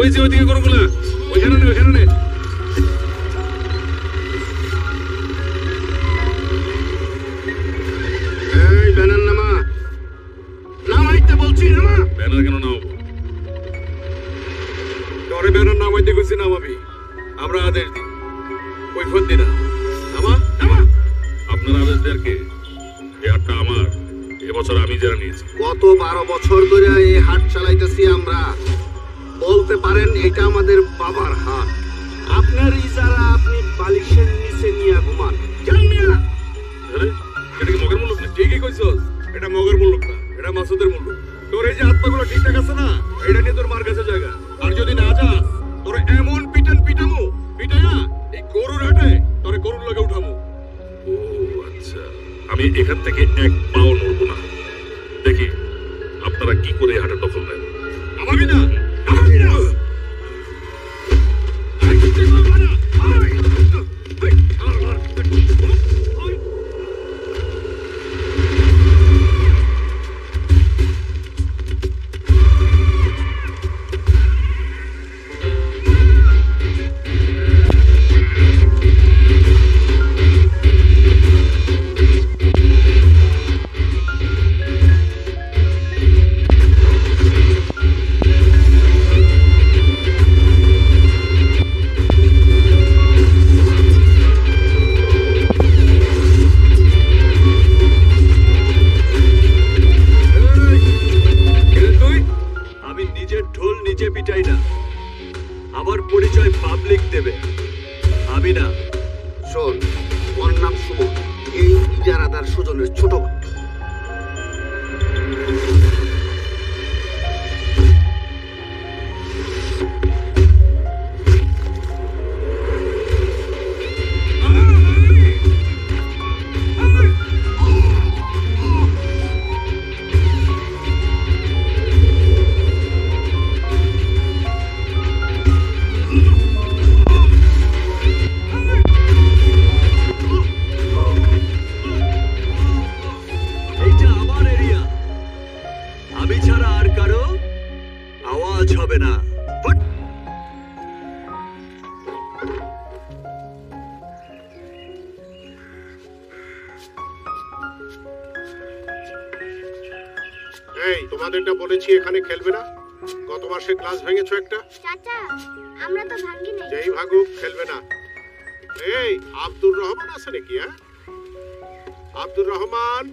ওই যে ওইদিকে গরুগুলা, ওইখানে নে, ওইখানে নে। এই ব্যানার নামা, নামাইতে বলছি, নামা। ব্যানার কেন নামাবো? তোরে ব্যানার নামাইতে কইছি, নামাবি। আমরা আদেশ দিই, ওই ফোন দি না। নামা, নামা। আপনার আদেশ দেওয়ার কে? এই হাটটা আমার, এবছর আমি যারা নিয়েছি। গত 12 বছর ধরে এই হাট চালাইতেছি আমরা। বলতে পারেন এটা আমাদের বাবার হাট। আপনার ইজারা আপনি বালিশের নিচে নিয়ে ঘুমান। জানি না এটা কি মগের মুল্লুক না? ঠিকই কইছস, এটা মগের মুল্লুক না, এটা মাসুদের মুল্লুক। তোর এই যে হাত পাগুলো ঠিকঠাক আছে না, এটা নিয়ে তোর মার কাছে জায়গা। আর যদি না যাস, তোর এমন পিটামু, পিটাইয়া এই গরুর হাটে তোরে গরুর লাগে উঠামু। ও আচ্ছা, আমি এখান থেকে এক পাও নড়বো না। দেখি আপনারা কি করে হাটে দখল নেন। আমাকে না, আমাকে না। আমার পরিচয় পাবলিক দেবে, আমি না। শোন, ওর নাম সুমন, এই ইজারাদার সুজনের ছোট ভাই। তোমাদেরটা বলেছি এখানে খেলবে না। গত মাসে ক্লাস ভেঙেছো একটা। চাচা, আমরা তো ভাঙি নাই। যেই ভাগুক খেলবে না। এই আব্দুর রহমান আছে নাকি? হ্যাঁ, আব্দুর রহমান।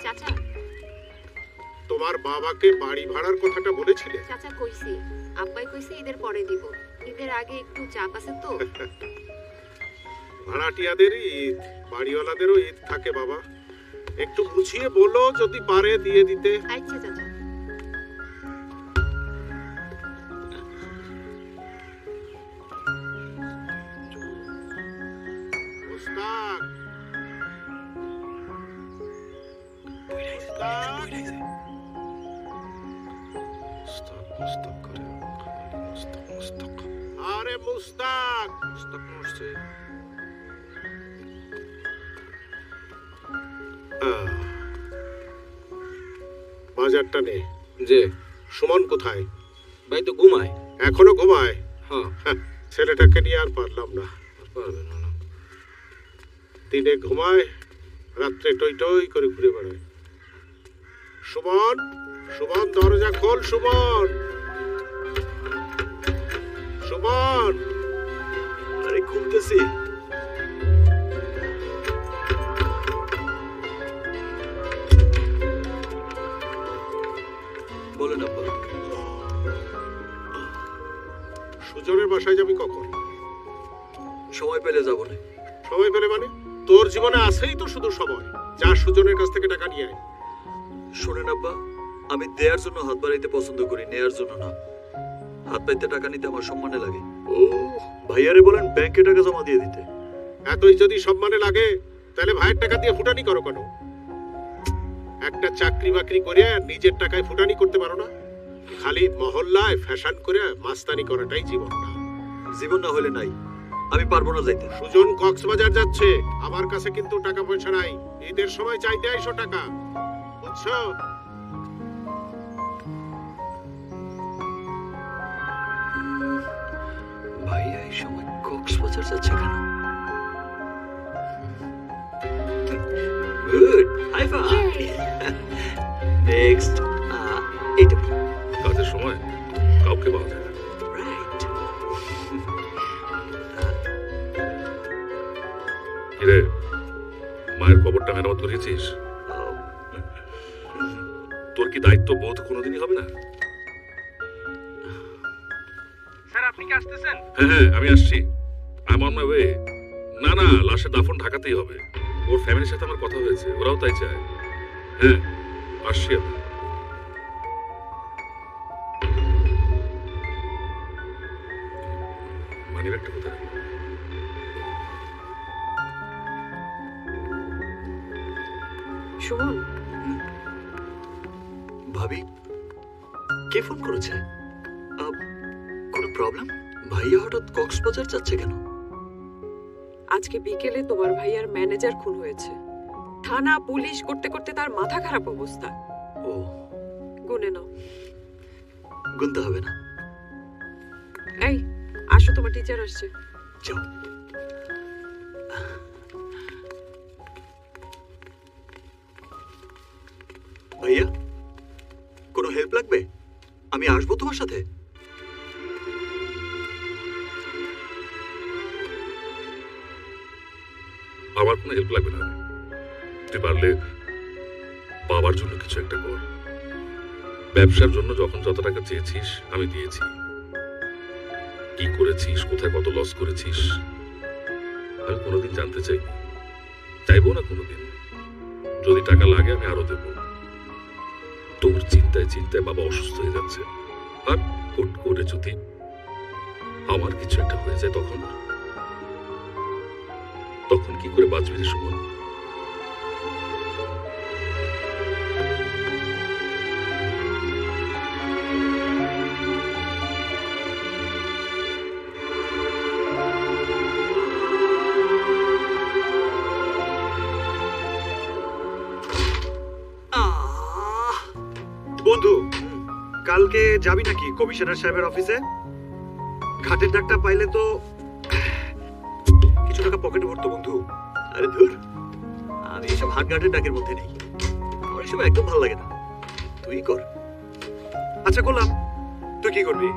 চাচা, তোমার বাবাকে বাড়ি ভাড়ার কথাটা বলেছিলে? চাচা কইছি, আব্বাই কইছে ঈদের পরে দিব, ঈদের আগে একটু চাপ আছে তো। ভাড়াটিয়াদেরই ঈদ, বাড়িওয়ালাদেরও ঈদ থাকে বাবা। একটু বুঝিয়ে বলো, যদি পারে দিয়ে দিতে। আচ্ছা চাচা। মুস্তাক, আরে মুস্তাক, বাজারটা নে। যে সুমন কোথায়? ভাই তো ঘুমায়। এখনো ঘুমায়? হ্যাঁ। ছেলেটাকে নিয়ে আর পারলাম না। পারবে না। দিনে ঘুমায়, রাত্রে টই টই করে ঘুরে বেড়ায়। সুমন, সুমন দরজা খোল। সুমন, সুমন। আরে খুলতেছি। বলেন আব্বা। সুজনের বাসায় যাবি কখন? সময় পেলে যাব না। সময় পেলে মানে? তোর জীবনে আছেই তো শুধু সময়। যা সুজনের কাছ থেকে টাকা নিয়ে আয়। শোনেন আব্বা, আমি দেয়ার জন্য হাত বাড়াইতে পছন্দ করি, নেয়ার জন্য না। হাত পাইতে টাকা নিতে আমার সম্মানে লাগে। ও ভাইয়ারে বলেন ব্যাংকে টাকা জমা দিয়ে দিতে। এতই যদি সম্মানে লাগে, তাহলে ভাইয়ের টাকা দিয়ে ফুটানি করো কেন? একটা চাকরি বাকরি করে নিজের টাকায় ফুটানি করতে পারো না? খালি মহল্লায় ফ্যাশন করে মাস্তানি করাটাই জীবন না। জীবন না হলে নাই, আমি পারবো না যাইতে। সুজন কক্সবাজার যাচ্ছে, আমার কাছে কিন্তু টাকা পয়সা নাই। ঈদের সময় চাইতে আইসো টাকা, বুঝছো? এই সময় কক্সবাজার যাচ্ছে কেন? Good, hi fi. নেক্সট এটা কাজের সময় কাউকে পাওয়া যায় না। রাইট। কিরে, মায়ের কবরটা মেরামত করেছিস? তোর কি দায়িত্ব বোধ কোনোদিনই হবে না? স্যার আপনি কি আসতেছেন? হ্যাঁ, আমি আসছি। I am on my way. না, লাশের দাফন ঢাকাতেই হবে। ওর ফ্যামিলির সাথে আমার কথা হয়েছে, ওরাও তাই চায়। হ্যাঁ, আসছি আমি। মানিব্যাগটা কোথায়? সুমন, ভাবি, কে ফোন করেছে? কোনো প্রবলেম? ভাইয়া হঠাৎ কক্সবাজার যাচ্ছে কেন? আজকে বিকেলে তোমার ভাইয়ার ম্যানেজার খুন হয়েছে। থানা পুলিশ করতে করতে তার মাথা খারাপ অবস্থা। ও, গুনে নাও। গুনতে হবে না। এই আসো, তোমার টিচার আসছে। যাও। ভাইয়া, কোনো হেল্প লাগবে? আমি আসবো তোমার সাথে। আমার কোনো হেল্প লাগবে না। তুই পারলে বাবার জন্য কিছু একটা কর। ব্যবসার জন্য যখন যত টাকা চেয়েছিস আমি দিয়েছি। কি করেছিস, কোথায় কত লস করেছিস আমি কোনোদিন জানতে চাইনি, চাইবো না কোনোদিন। যদি টাকা লাগে আমি আরো দেব। তোর চিন্তায় চিন্তায় বাবা অসুস্থ হয়ে যাচ্ছে, আর হুট করে যদি আমার কিছু একটা হয়ে যায় তখন তখন কি করে বাঁচবি রে সুমন? বন্ধু, কালকে যাবি নাকি কমিশনার সাহেবের অফিসে? ঘাটের ডাকটা পাইলে তো কিছু টাকা পকেটে ভরতো বন্ধু। আরে ধুর, আমি এসব হাটঘাটের ডাকের মধ্যে নেই। আমার এসব একদম ভালো লাগে না। তুই কর। আচ্ছা করলাম, তুই কি করবি?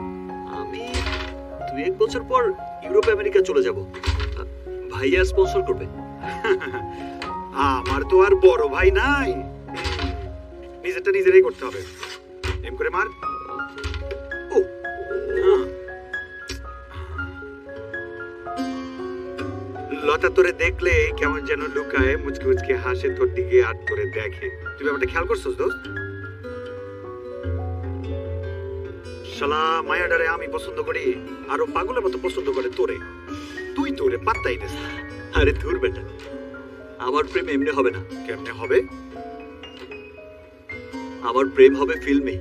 আমি 2-1 বছর পর ইউরোপ আমেরিকা চলে যাব। ভাইয়া স্পন্সর করবে। আমার তো আর বড় ভাই নাই, নিজেরটা নিজেরাই করতে হবে। এম করে মার। ও লতা তোরে দেখলে কেমন যেন লুকায়, মুচকে মুচকে হাসে, তোর দিকে আট করে দেখে। তুই ব্যাপারটা খেয়াল করছিস দোস্ত? শালা মায়াডারে আমি পছন্দ করি, আরো পাগলের মতো পছন্দ করে তোরে। তুই তোরে পাত্তাই দিস না। আরে ধুর বেটা, আমার প্রেম এমনি হবে না। কেমনে হবে? আমার প্রেম হবে ফিল্মে।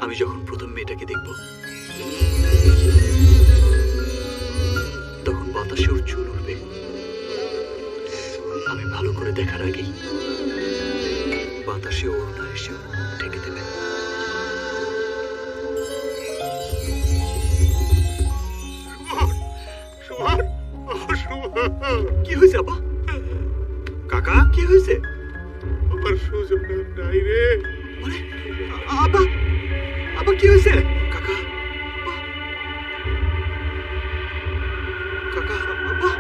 আমি যখন প্রথম মেয়েটাকে দেখব তখন বাতাসে ওর চুল উঠবে। আমি ভালো করে দেখার আগেই বাতাসে ওড়না এসে ঢেকে দেবে। কি হয়েছে আপা? কাকা কি হয়েছে? আমার সুযোগ নাই রে। আপা, আপা কি হয়েছে? কাকা কাকা আপা,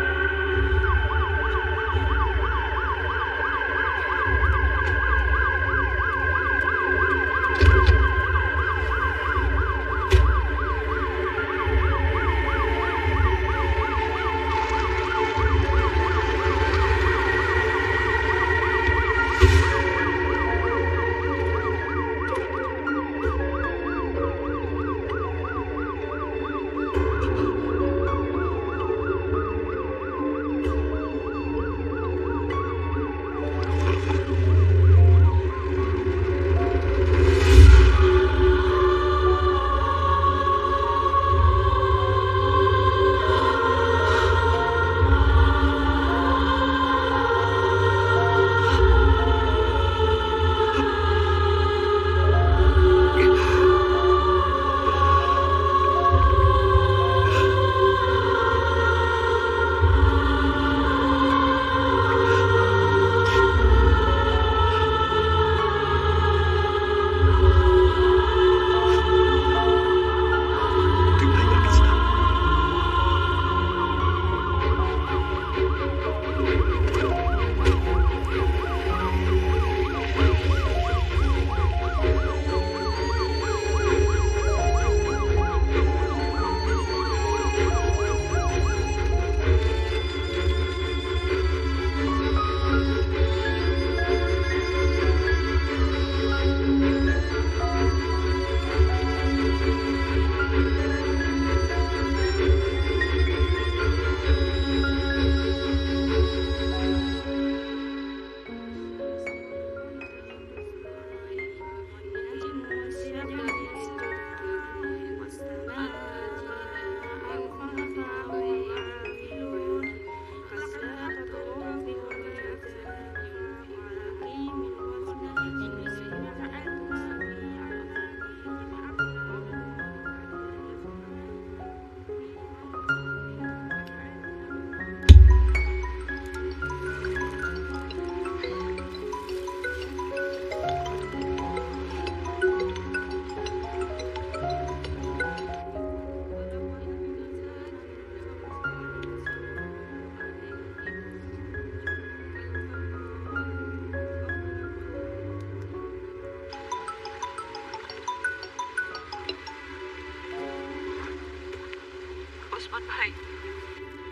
ভাই,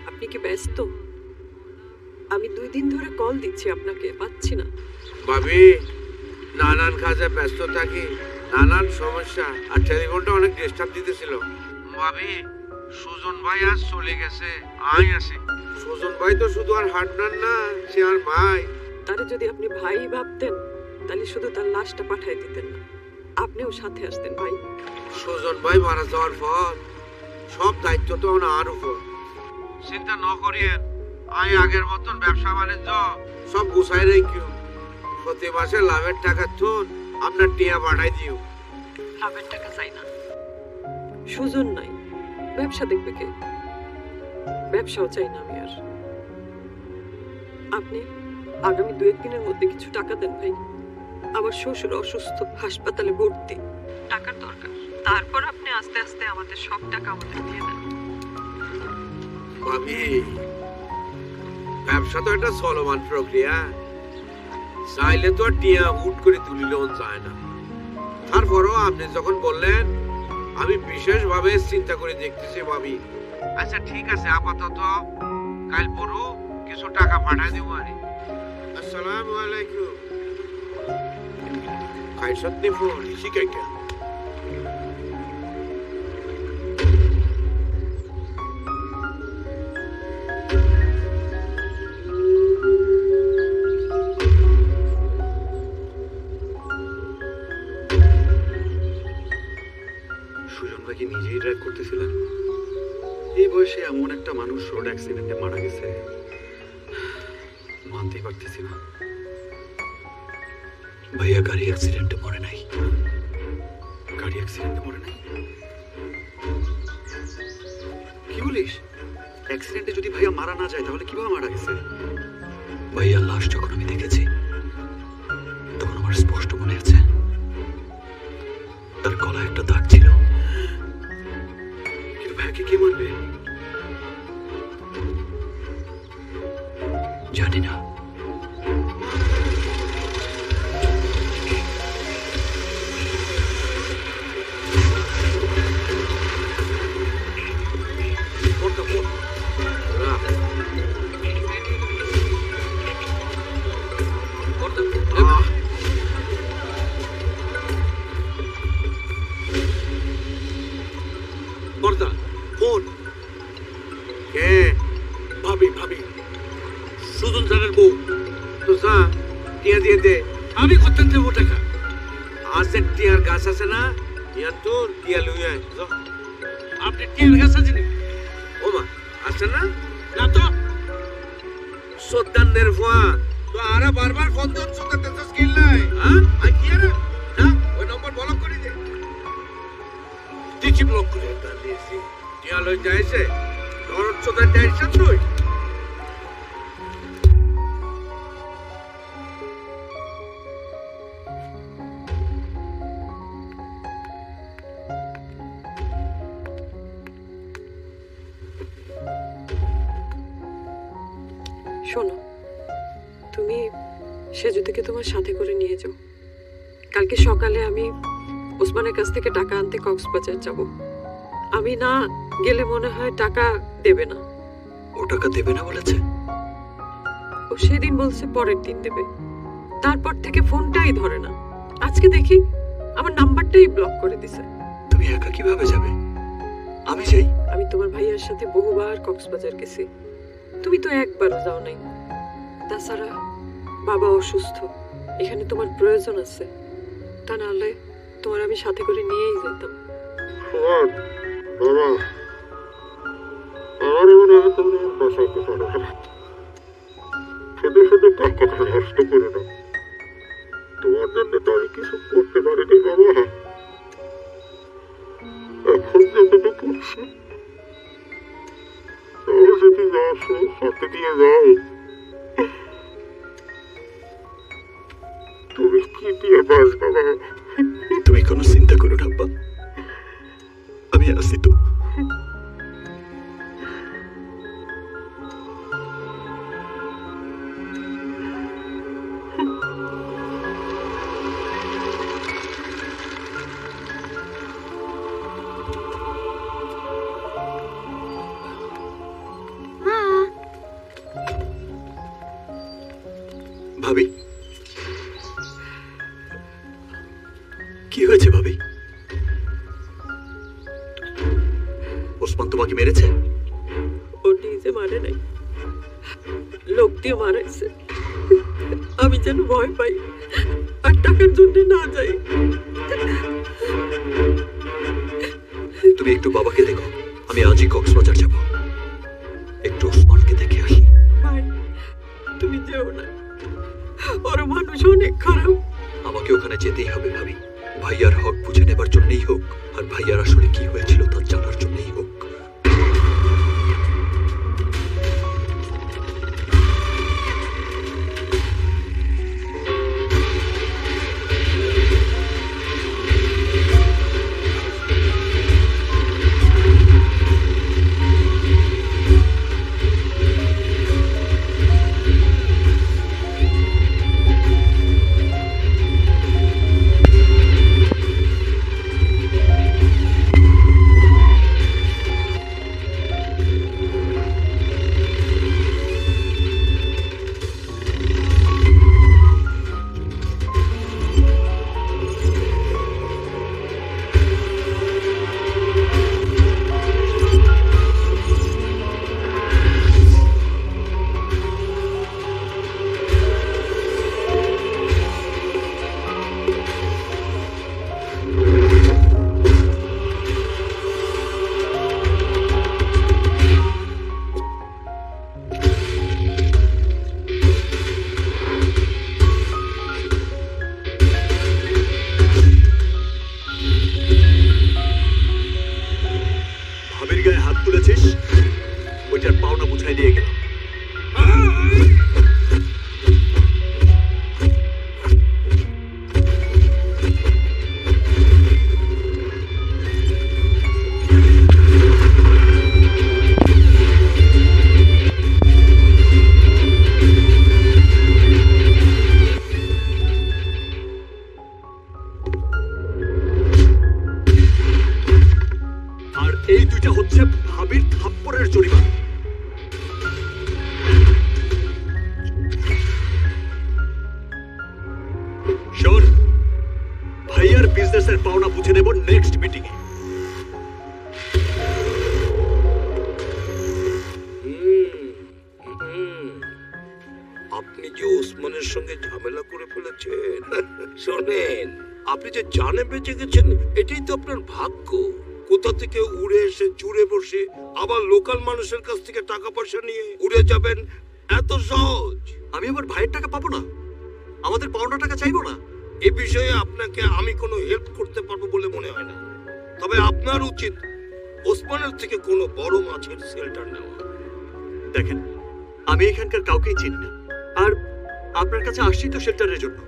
আপনি কি ব্যস্ত? আমি 2 দিন ধরে কল দিচ্ছি আপনাকে, পাচ্ছি না। ভাবি, নানান কাজে ব্যস্ত থাকি, নানান সমস্যা, আর টেলিফোনটা অনেক ডিস্টার্ব দিতেছিল। ভাবি, সুজন ভাই আজ চলে গেছে, আই আছে। সুজন ভাই তো শুধু আর হাঁটনার না, সে আর ভাই। তারে যদি আপনি ভাই ভাবতেন তাহলে শুধু তার লাশটা পাঠিয়ে দিতেন না, আপনিও সাথে আসতেন ভাই। সুজন ভাই মারা যাওয়ার পর সব দায়িত্ব তো আর উপর। চিন্তা ন করিয়েন, আই আগের মতন ব্যবসা বাণিজ্য সব গুছাই রেখো। প্রতি মাসে লাভের টাকা তুন আপনার টিয়া বাড়াই দিও। লাভের টাকা চাই না, সুজন নাই, ব্যবসা দেখবে কে? ব্যবসাও চাই না আমি আর। আপনি আগামী 2-1 দিনের মধ্যে কিছু টাকা দেন ভাই। আমার শ্বশুর অসুস্থ, হাসপাতালে ভর্তি, টাকার দরকার। তারপর আপনি আস্তে আস্তে আমাদের সব টাকা আমাদের দিয়ে দেন। ভাবি, ব্যবসা তো একটা চলমান প্রক্রিয়া, চাইলে তো আর টিয়া হুট করে তুলিলেও যায় না। তারপরও আপনি যখন বললেন, আমি বিশেষভাবে চিন্তা করে দেখতেছি ভাবি। আচ্ছা ঠিক আছে, আপাতত কাল পরু কিছু টাকা পাঠাই দেবো। আরে আসসালামু আলাইকুম। খাইছত নি ফোন শিখাই কেন? সুজন ভাই কি নিজেই ড্রাইভ করতেছিলেন? এই বয়সে এমন একটা মানুষ রোড অ্যাক্সিডেন্টে মারা গেছে, মানতেই পারতেছি না। ভাইয়া গাড়ি অ্যাক্সিডেন্টে মরে নাই। গাড়ি অ্যাক্সিডেন্টে মরে নাই? কি বলিস? অ্যাক্সিডেন্টে যদি ভাইয়া মারা না যায় তাহলে কিভাবে মারা গেছে? ভাইয়া লাশ যখন আমি দেখেছি তখন আমার স্পষ্ট মনে আছে তার গলায় একটা দাগ ছিল। কিন্তু ভাইয়াকে কে মারবে জানি না। আমি কত দেবো টাকা? আছে টিয়ার গাছ আছে না, ইয়ার তোর টিয়া লই আয়। আপনি টিয়ার গাছ আছে নি? ও মা আছে না? না তো সদ্দানের ফোয়া তো আরা বারবার ফোন দিন সুতাতে তো স্কিল নাই। হ্যাঁ আই কি রে? না ওই নম্বর ব্লক করে দে। দিছি ব্লক করে দিয়েছি। টিয়া লই যাইছে লড়ত সুতা যাইছে তুই। শোনো, তুমি সেজুতিকে তোমার সাথে করে নিয়ে যাও। কালকে সকালে আমি ওসমানের কাছ থেকে টাকা আনতে কক্সবাজার যাব। আমি না গেলে মনে হয় টাকা দেবে না। ও টাকা দেবে না বলেছে? ও সেদিন বলছে পরের দিন দেবে, তারপর থেকে ফোনটাই ধরে না। আজকে দেখি আমার নাম্বারটাই ব্লক করে দিছে। তুমি একা কিভাবে যাবে? আমি যাই। আমি তোমার ভাইয়ার সাথে বহুবার কক্সবাজার গেছি, তুমি তো একবারও যাও নাই। তাছাড়া বাবা অসুস্থ, এখানে তোমার প্রয়োজন আছে, তা নাহলে তোমার আমি সাথে করে নিয়েই যেতাম। বাবা, আমার মনে হয় তুমি বসাইতে পারো না। শুধু শুধু টাকা নষ্ট করে না। তোমার জন্য তো আমি কিছু করতে পারিনি বাবা। এখন যতটুকু করছি যদি হাতে দিয়ে যাও, তুমি কি দিয়ে বাঁচবা বাবা? তুমি কোনো চিন্তা করো না আব্বা, আমি আছি তো। ভাবি, কি হয়েছে ভাবি? ওসমান তোমাকে মেরেছে? ও নিজে মারে নাই, লোক দিয়ে মারাইছে। আমি যেন ভয় পাই আর টাকার জন্য না যাই। তুমি একটু বাবাকে দেখো, আমি আজই কক্সবাজার যাব, একটু ওসমানকে দেখে আসি। ভাই তুমি যেও না, ওর মানুষ অনেক খারাপ। আমাকে ওখানে যেতেই হবে ভাবি, ভাইয়ার হক বুঝে নেবার জন্যই হোক, আর ভাইয়ার আসলে কি হয়েছিল তা জানার জন্যই হোক। মানুষের কাছ থেকে টাকা পয়সা নিয়ে উড়ে যাবেন, এত সহজ? আমি আমার ভাইয়ের টাকা পাবো না, আমাদের পাওনা টাকা চাইবো না? এ বিষয়ে আপনাকে আমি কোনো হেল্প করতে পারবো বলে মনে হয় না। তবে আপনার উচিত ওসমানের থেকে কোনো বড় মাছের শেল্টার নেওয়া। দেখেন, আমি এখানকার কাউকেই চিনি না, আর আপনার কাছে আসছি তো শেল্টারের জন্য।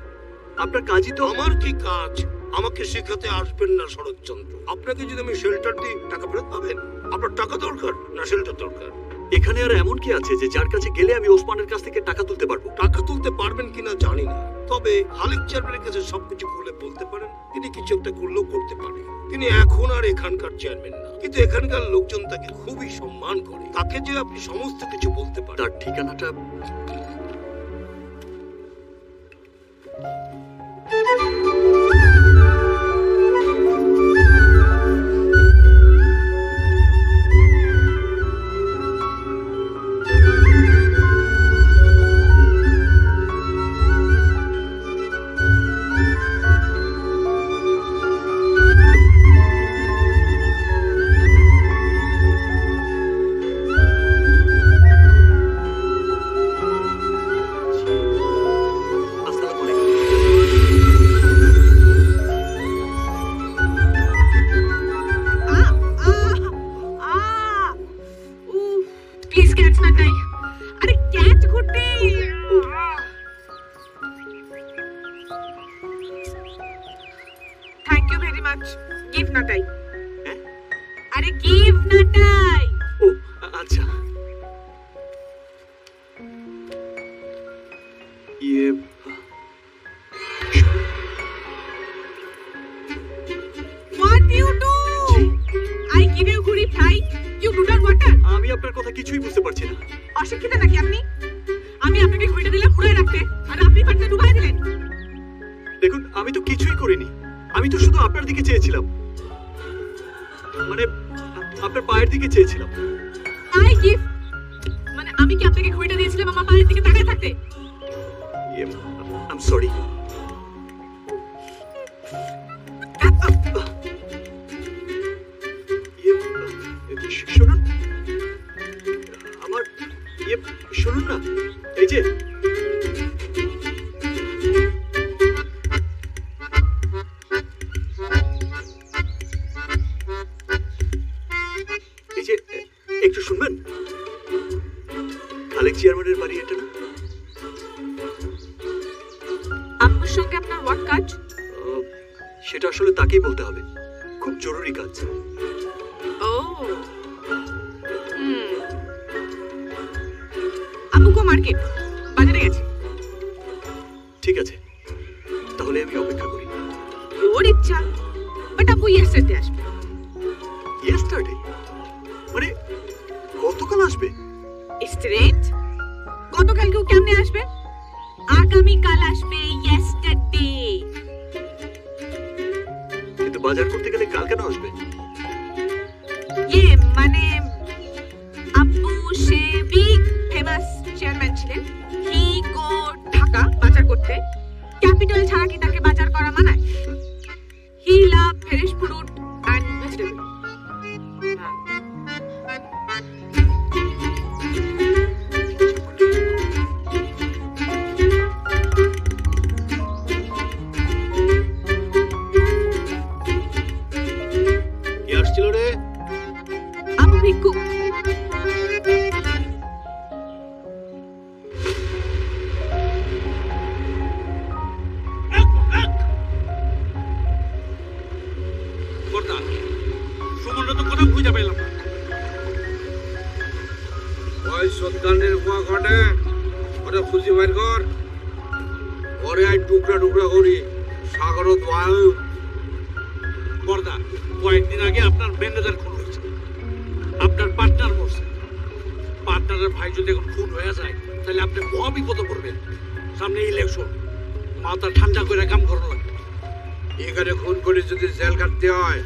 আপনার কাজই তো। আমার কি কাজ? আমাকে শেখাতে আসবেন না শরৎচন্দ্র। আপনাকে যদি আমি শেল্টার দিই টাকা ফেরত পাবেন? আপনার টাকা দরকার না শেল্টার দরকার? এখানে আর এমন কি আছে যে যার কাছে গেলে আমি ওসমানের কাছ থেকে টাকা তুলতে পারবো? টাকা তুলতে পারবেন কিনা জানি না, তবে খালিক চেয়ারম্যানের কাছে সবকিছু খুলে বলতে পারেন। তিনি কিছু একটা করলেও করতে পারেন। তিনি এখন আর এখানকার চেয়ারম্যান না, কিন্তু এখানকার লোকজন তাকে খুবই সম্মান করে। তাকে যে আপনি সমস্ত কিছু বলতে পারেন। তার ঠিকানাটা আমি আপনাকে ঘুরে দিলাম উড়ায় রাখতে, আর আপনি পানিতে ডুবাই দিলেন। দেখুন, আমি তো কিছুই করিনি, আমি তো শুধু আপনার দিকে চেয়েছিলাম, মানে আপনার পায়ের দিকে চেয়েছিলাম। আই গিভ, মানে আমি কি আপনাকে ঘুরে দিয়েছিলাম আমার পায়ের দিকে তাকায় থাকতে? I am sorry. শুনুন আমার, শুনুন না, এই যে একটু শুনবেন, খালেক চেয়ারম্যানের বাড়ি এটা না? আপনার সঙ্গে আপনার ওয়ার্ক কাজ? সেটা আসলে তাকেই বলতে হবে, খুব জরুরি কাজ। ও আপুকো মার্কেট বাজারে গেছে। ঠিক আছে, তাহলে আমি অপেক্ষা করি। ওর ইচ্ছা, বাট আপু ইয়েস্টারডে আসবে। ইয়েস্টারডে মানে গতকাল আসবে? স্ট্রেট, গতকালকেও কেমনে আসবে? আগামীকাল আসবে, ইয়েস্টারডে। কিন্তু বাজার করতে গেলে কাল কেন আসবে? মানে আব্বু সে বিগ ফেমাস চেয়ারম্যান ছিলেন, হি গো ঢাকা বাজার করতে। ক্যাপিটাল ছাড়া কি তাকে বাজার করা মানায়? হি লাভ ফ্রেশ ফ্রুট এন্ড ভেজিটেবল। কি আসছিল রে? আবু ভিক্ষু। সুমনটা তো কোথাও খুঁজে পেলাম না। ওই সন্তানের উপর ঘটে ওটা খুঁজে বের কর, ওরে আই টুকরা টুকরা করি সাগরত বায়ু। বর্দা, কয়েকদিন আগে আপনার ম্যানেজার খুন হয়েছে, আপনার পার্টনার মরছে। পার্টনারের ভাই যদি এখন খুন হয়ে যায় তাহলে আপনি মহা বিপদে পড়বেন। সামনে ইলেকশন, মাথা ঠান্ডা করে কাম করা লাগবে। এখানে খুন করে যদি জেল কাটতে হয়,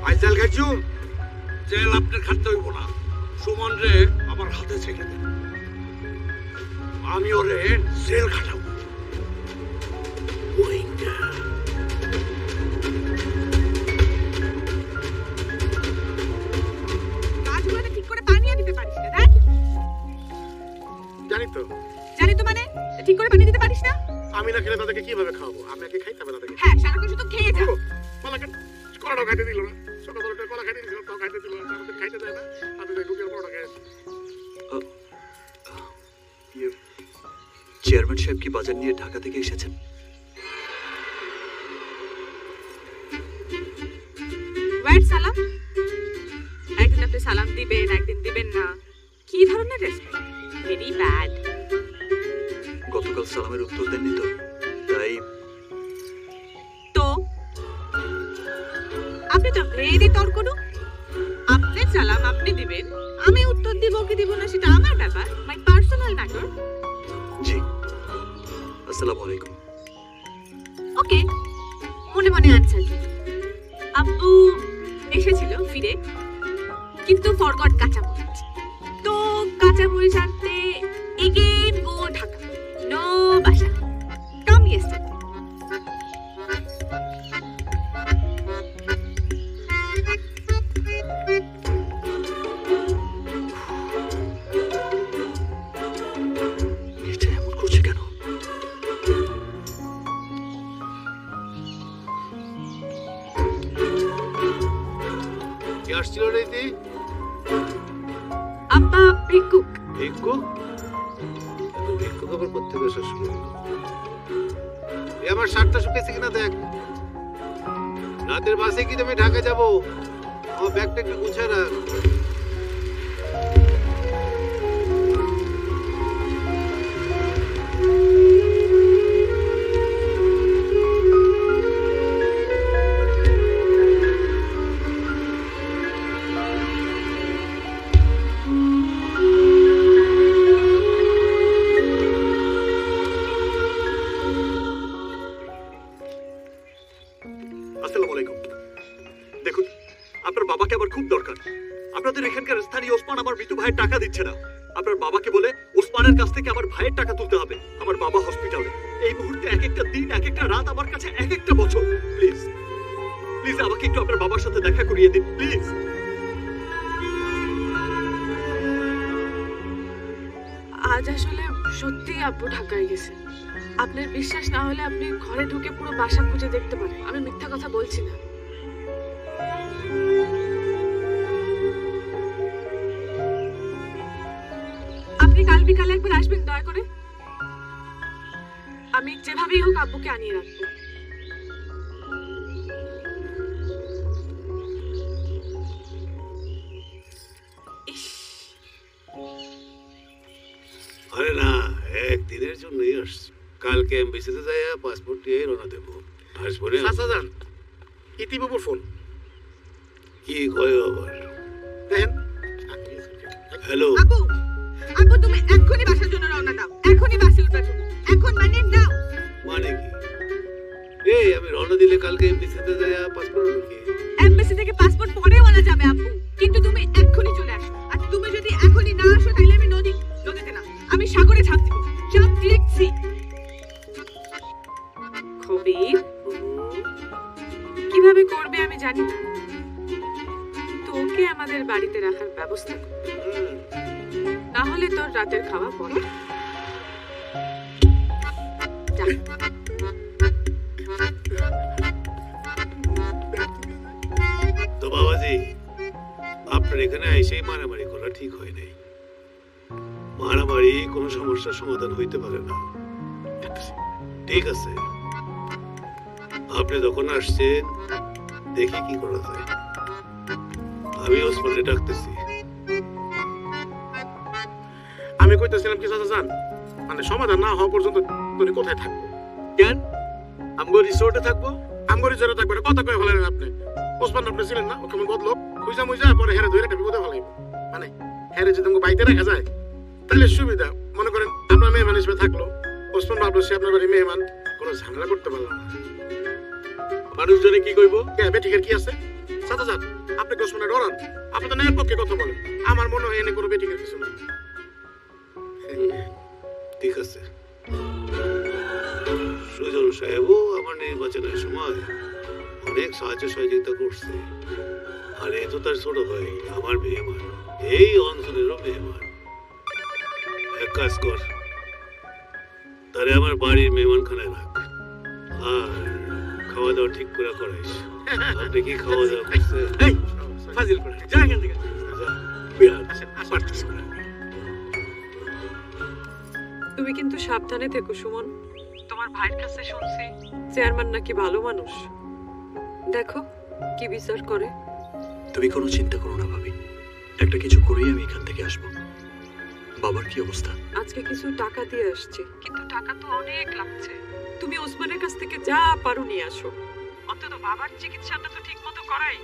আই জেল খাইছু, জেল আপনার খাটতে হইব না। সুমন রে আমার হাতে ছেড়ে দেন, আমি ওরে জেল খাটাবো। কাজগুলো ঠিক করে বানিয়ে দিতে পারিস না? দেখ, জানি তো। জানি তো মানে ঠিক করে বানিয়ে দিতে পারিস না? আমি না খেলে তাদেরকে কিভাবে খাওয়াবো? আমি আগে খাইতে হবে তাদেরকে। হ্যাঁ, সারাক্ষণ শুধু খেয়ে যা। কলা কলাটাও খাইতে দিল না, সকাল ধরে কলা খাইতে দিল, তাও খাইতে দিল না, আমাদের খাইতে দেয় না, তাদের রুটি আর পরোটা খায়। চেয়ারম্যান সাহেব কি বাজার নিয়ে ঢাকা থেকে এসেছেন? ওয়াইট সালাম, একদিন আপনি সালাম দিবেন, একদিন দিবেন না। কি ধরনের রেসপেক্ট? Very bad. গতকাল সালামের উত্তর দেননি তো, তাই। তো আপনি তো ভেরি তর্ক করুন। আপনি সালাম আপনি দিবেন, আমি উত্তর দিব কি দিব না সেটা আমার ব্যাপার, মাই পার্সোনাল ম্যাটার। জি, আসসালামু আলাইকুম। ওকে, মনে মনে আনসার কি? আব্বু এসেছিল ফিরে, কিন্তু ফরগট কাঁচামরিচ। তো কাঁচামরিচ আনতে এগেন গো ঢাকা, নো বাসা, কাম ইয়েস্টারডে। এটা এমন করছে কেন? কি আসছিল রে দি? আব্বা ভিক্ষুক। ভিক্ষুক? ভিক্ষুক আবার কোথেকে এসে শুরু? আমার শার্টটা শুকিয়েছে কিনা দেখ। রাতের বাসে কি তুমি ঢাকা যাবো? আমার ব্যাগটা একটু গুছায় রাখ। বাবাকে বলে ওসমানের কাছ থেকে আমার ভাইয়ের টাকা তুলতে হবে। আমার বাবা হসপিটালে, এই মুহূর্তে এক একটা দিন এক একটা রাত আমার কাছে এক একটা বছর। প্লিজ প্লিজ আমাকে একটু আপনার বাবার সাথে দেখা করিয়ে দিন প্লিজ। আজ আসলে সত্যি আব্বু ঢাকায় গেছে। আপনার বিশ্বাস না হলে আপনি ঘরে ঢুকে পুরো বাসা খুঁজে দেখতে পারেন, আমি মিথ্যা কথা বলছি না। আপনি কাল বিকালে একবার আসবেন দয়া করে, আমি যেভাবেই হোক আব্বুকে আনিয়ে রাখবো। আরে না, একদিনের জন্যই আসছি। কালকে এমবিসিতে যাই পাসপোর্ট দিয়ে রওনা দেবো। আসবো রে চাচাজান, ইতিবাবুর ফোন। কি কয় আবার? দেখেন। হ্যালো আব্বু, আব্বু তুমি এক্ষুনি বাসার জন্য রওনা দাও, এক্ষুনি বাসে উঠবা তুমি, এখন মানে নাও। মানে কি? এই আমি রওনা দিলে কালকে এমবিসিতে যাই পাসপোর্ট ঢুকিয়ে এমবাসি থেকে পাসপোর্ট পরেও আনা যাবে আব্বু, কিন্তু তুমি এক্ষুনি চলে আসো। আর তুমি যদি এখনই না আসো তাহলে আমি নদীতে না, আমি সাগরে ঝাঁপ দিব, ঝাঁপ দিচ্ছি। কবির কিভাবে করবে আমি জানি না, তোকে আমাদের বাড়িতে রাখার ব্যবস্থা কর, না হলে তোর রাতের খাওয়া বন্ধ। যা। তো বাবাজি, আপনার এখানে এসেই মারামারি করা ঠিক হয় নাই। মারামারি কোনো সমস্যার সমাধান হইতে পারে না। ঠিক আছে, আপনি যখন আসছেন দেখি কি করা যায়। আমি ওসমানকে ডাকতেছি। আমি কইতেছিলাম কি চাচাজান, মানে সমাধান না হওয়া পর্যন্ত তুমি কোথায় থাকবো? কেন আমগো রিসোর্টে থাকবো? আমগো রিসোর্টে থাকবো না, কথা কয়ে ফেলেন আপনি। ওসমান আপনি ছিলেন না, ও কেমন বদলোক, খুঁজা মুইজা পরে হেরে ধরে একটা বিপদে ফেলাইব। মানে হেরে যদি আমাকে বাড়িতে রাখা যায় তাহলে সুবিধা। মনে করেন আপনার মেহমান হিসেবে থাকলো, ওসমান ভাবলো সে আপনার বাড়ি মেহমান, কোনো ঝামেলা করতে পারলাম না। মানুষজনে কি কইবো? বেঠিকের কি আছে চাচাজান? আপনি কি ওসমানে ডরান? আপনি তো ন্যায়ের পক্ষে কথা বলেন। আমার মনে হয় এনে কোনো বেঠিকের কিছু না। ঠিক আছে, সুজন সাহেবও আমার নির্বাচনের সময় অনেক সাহায্য সহযোগিতা করছে। আর এ তো তার ছোট ভাই, আমার মেহমান, এই অঞ্চলেরও মেহমান। এক কাজ কর, তারে আমার বাড়ির মেহমানখানায় রাখ, আর খাওয়া দাওয়া ঠিক করে করাইস। আপনি কি খাওয়া দাওয়া করছেন? ফাজিল করে যা এখান থেকে। তুমি কিন্তু সাবধানে থেকো সুমন, তোমার ভাইয়ের কাছে শুনছি চেয়ারম্যান নাকি ভালো মানুষ, দেখো কি বিচার করে। তুমি কোনো চিন্তা করো না ভাবি, একটা কিছু করেই আমি এখান থেকে আসবো। বাবার কি অবস্থা? আজকে কিছু টাকা দিয়ে আসছি, কিন্তু টাকা তো অনেক লাগছে। তুমি ওসমানের কাছ থেকে যা পারো নিয়ে আসো, অন্তত বাবার চিকিৎসাটা তো ঠিক মতো করাই।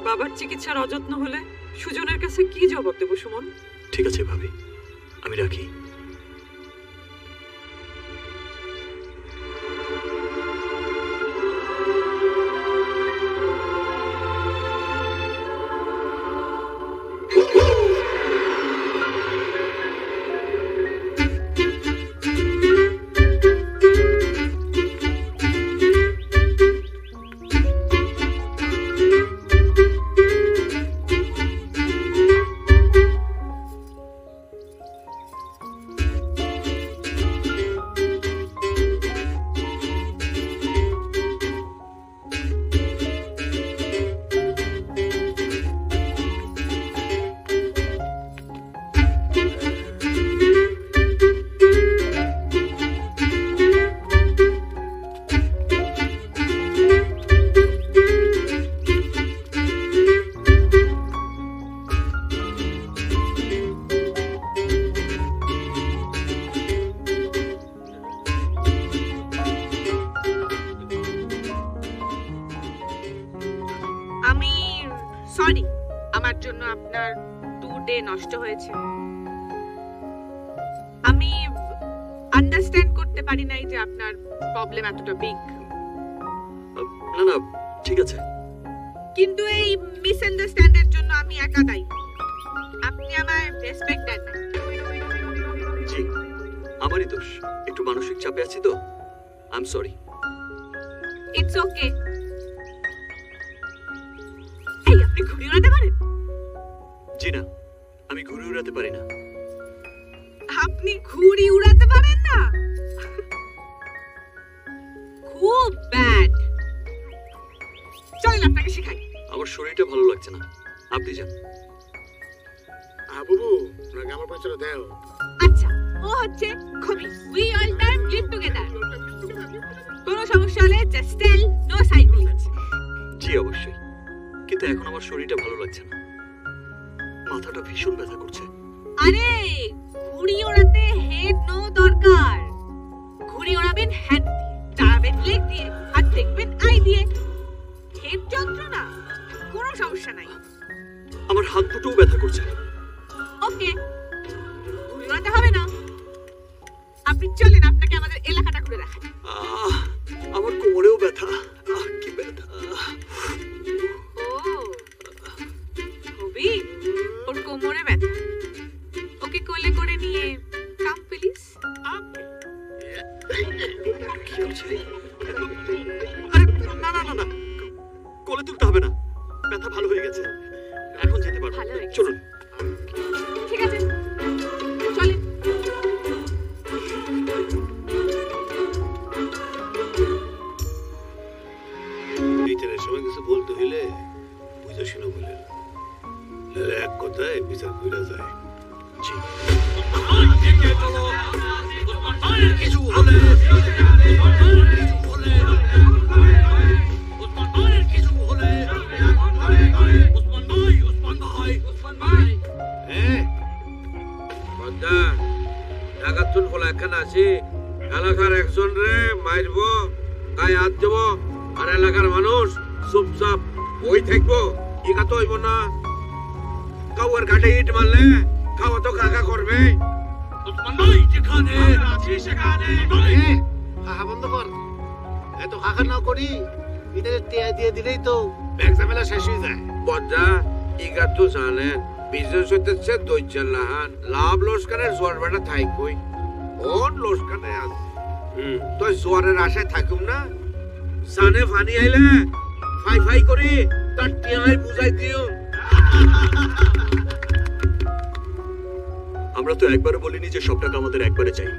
বাবার চিকিৎসার অযত্ন হলে সুজনের কাছে কি জবাব দেবো সুমন? ঠিক আছে ভাবি, আমি রাখি। সরি, আমার জন্য আপনার 2 ডে নষ্ট হয়েছে। আমি আন্ডারস্ট্যান্ড করতে পারি নাই যে আপনার প্রবলেম এতটা বিগ। না না ঠিক আছে, কিন্তু এই মিসআন্ডারস্ট্যান্ডের জন্য আমি একা দায়ী। আপনি আমায় রেসপেক্ট দেন না। আমারই দোষ, একটু মানসিক চাপে আছি তো। I am sorry. It's okay. এই আপনি ঘুড়ি উড়াতে পারেন? জি না, আমি ঘুড়ি উড়াতে পারি না। আপনি ঘুড়ি উড়াতে পারেন না? খুব ব্যাড। চলেন আপনাকে শেখাই। আমার শরীরটা ভালো লাগছে না, আপনি যান। বাবু নাকি আমার পেছনে দেও। আচ্ছা, ও হচ্ছে খবি। We all time live together. কোনো সমস্যা হলে জাস্ট টেল নো সাইক্লিং। জি অবশ্যই, কিন্তু এখন আমার শরীরটা ভালো লাগছে না, মাথাটা ভীষণ ব্যথা করছে। আরে ঘুড়ি ওড়াতে হেড নো দরকার। ঘুড়ি ওড়াবেন হ্যান্ড দিয়ে, চালাবেন লেগ দিয়ে, আর দেখবেন আই দিয়ে। হেড যন্ত্রণা কোনো সমস্যা নাই। আমার হাত দুটোও ব্যথা করছে। ওকে, ঘুড়ি ওড়াতে হবে না। আপনি চলেন, আপনাকে আমাদের এলাকাটা ঘুরে দেখাই। আমার কোমরেও ব্যথা। কি ব্যথা! ও হবি, ওর কোমরে ব্যথা। ওকে কোলে করে নিয়ে কাম প্লিজ। আরে না না না না, কোলে তুলতে হবে না, ব্যথা ভালো হয়ে গেছে, এখন যেতে পারবো। চলুন। ঠিক আছে, চলেন। বিচারের সময় কিছু বলতে হইলে বুঝে শুনে বলেন, নাহলে এক কথায় বিচার কইরা যায়। জি। ঢাকাতুন বলে একখানা আছে, এলাকার একজন রে মারব, গায়ে হাত দেব, আর এলাকার মানুষ চুপচাপ ওই থাকবো, ইকা তো হইব না। কাউয়ার ঘাটে ইট মারলে খাওয়া তো কাকা করবে। হাহা বন্ধ কর, এত হাহা না করি, এদের টিয়া দিয়ে দিলেই তো ব্যাগ ঝামেলা শেষ হয়ে যায়। বদ্দা ইকা তো জানেন বিজনেস হইতেছে দৈর্যের লাহান, লাভ লোসকানের জোয়ার বেটা থাকবই। কোন লোসকানে আছে তো জোয়ারের আশায় থাকুম না, জানে ফানি আইলে ফাই ফাই করি তার টিয়াই বুঝাই দিও। আমরা তো একবারও বলিনি যে সব টাকা আমাদের একবারে চাই।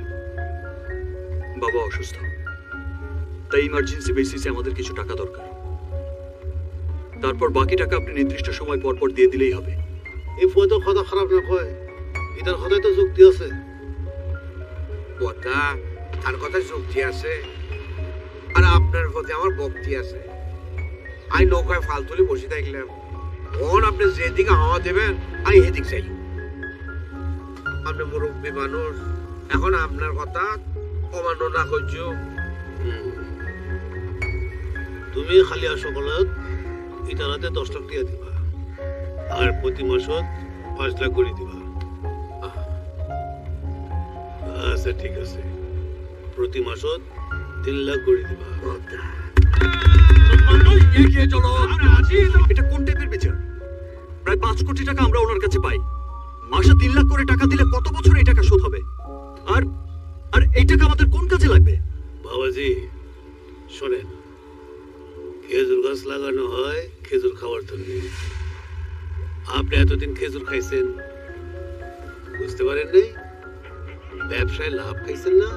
বাবা অসুস্থ, তাই ইমার্জেন্সি বেসিসে আমাদের কিছু টাকা দরকার। তারপর বাকি টাকা আপনি নির্দিষ্ট সময় পর পর দিয়ে দিলেই হবে। এই ফটো কথা খারাপ না কয়, এটার কথাই তো যুক্তি আছে। কথা তার কথায় যুক্তি আছে, আর আপনার প্রতি আমার ভক্তি আছে। আমি নৌকায় ফালতুলি বসে থাকলাম, কোন আপনি যেদিকে হাওয়া দেবেন আমি সেদিক চাই। আপনি মুরব্বী মানুষ, এখন আপনার কথা অমান্য না করছ। তুমি খালি আর সকালত ইটারাতে 10 লাখ টাকা দিবা, আর প্রতি মাসত 5 লাখ করে দিবা। আচ্ছা ঠিক আছে, প্রতি মাসত 3 লাখ করে দিবা। এগিয়ে চলো, এটা কোন টাইপের বিচার? প্রায় 5 কোটি টাকা আমরা ওনার কাছে পাই, মাসে 3 লাখ করে টাকা দিলে কত বছর এই টাকা শোধ হবে? আর আর এই টাকা আমাদের কোন কাজে লাগবে? বাবাজি শোনেন, খেজুর গাছ লাগানো হয় খেজুর খাওয়ার জন্য। আপনি এতদিন খেজুর খাইছেন, বুঝতে পারেন নাই, ব্যবসায় লাভ খাইছেন না।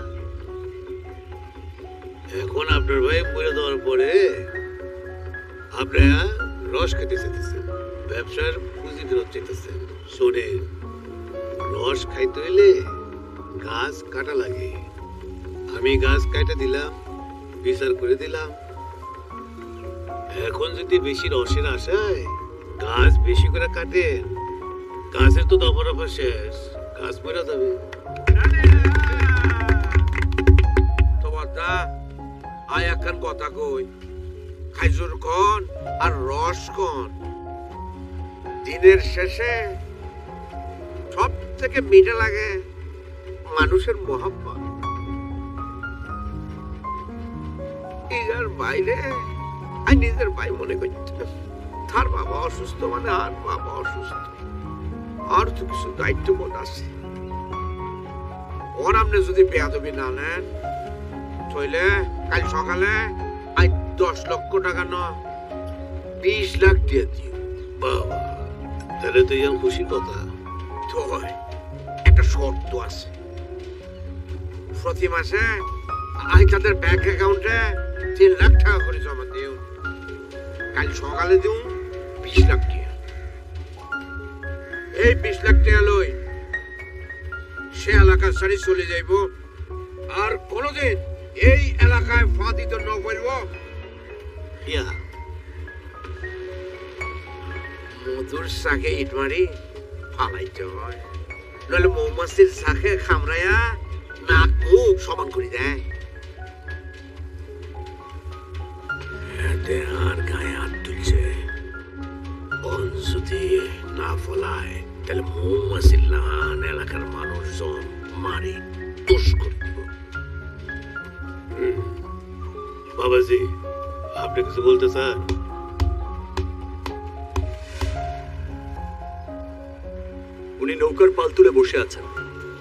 এখন আপনার ভাই মরে দেওয়ার পরে আপনারা রস খেতে চাইতেছেন, ব্যবসার পুঁজি ফেরত চাইতেছেন। শোনেন, রস খাইতে হইলে গাছ কাটা লাগে। আমি গাছ কাটা দিলাম, বিচার করে দিলাম। এখন যদি বেশি রসের আশায় গাছ বেশি করে কাটেন, গাছের তো দফা শেষ, গাছ মরে যাবে। তোমার দা আয় একখান কথা কই, খাইজুর কন আর রস কন, দিনের শেষে সব থেকে মিঠা লাগে মানুষের মহব্বত। এর বাইরে আমি নিজের ভাই মনে করছি, তার বাবা অসুস্থ মানে আর বাবা অসুস্থ, আর তো কিছু দায়িত্ববোধ আছে। ও ওখানে আপনি যদি বেয়াদবি না নেন তাহলে কাল সকালে আজ 10 লক্ষ টাকা ন 20 লাখ দিয়ে দিও। বাবা তাহলে তো ইয়ার খুশি কথা। তো একটা শর্ত আছে, প্রতি মাসে আজ তাদের ব্যাংক অ্যাকাউন্টে 3 লাখ টাকা করে জমা দিও। কাল সকালে দিও 20 লাখ টাকা। এই 20 লাখ টাকা লই সে এলাকার সারি চলে যাইব, আর কোনোদিন এই এলাকায় ফা দিতে ন বলব। ইয়া মধুর শাকে ইট মারি ফালাইতে হয়, নইলে মৌমাছির শাকে খামরাইয়া নাক মুখ সমান করে দেয়। আর গায়ে হাত তুলছে, যদি না ফলায় তাহলে মৌমাছির লান এলাকার মানুষজন মারি তুষ করে দিব। বাবাজি আপনি কিছু বলতে চান? উনি নৌকার পাল তুলে বসে আছেন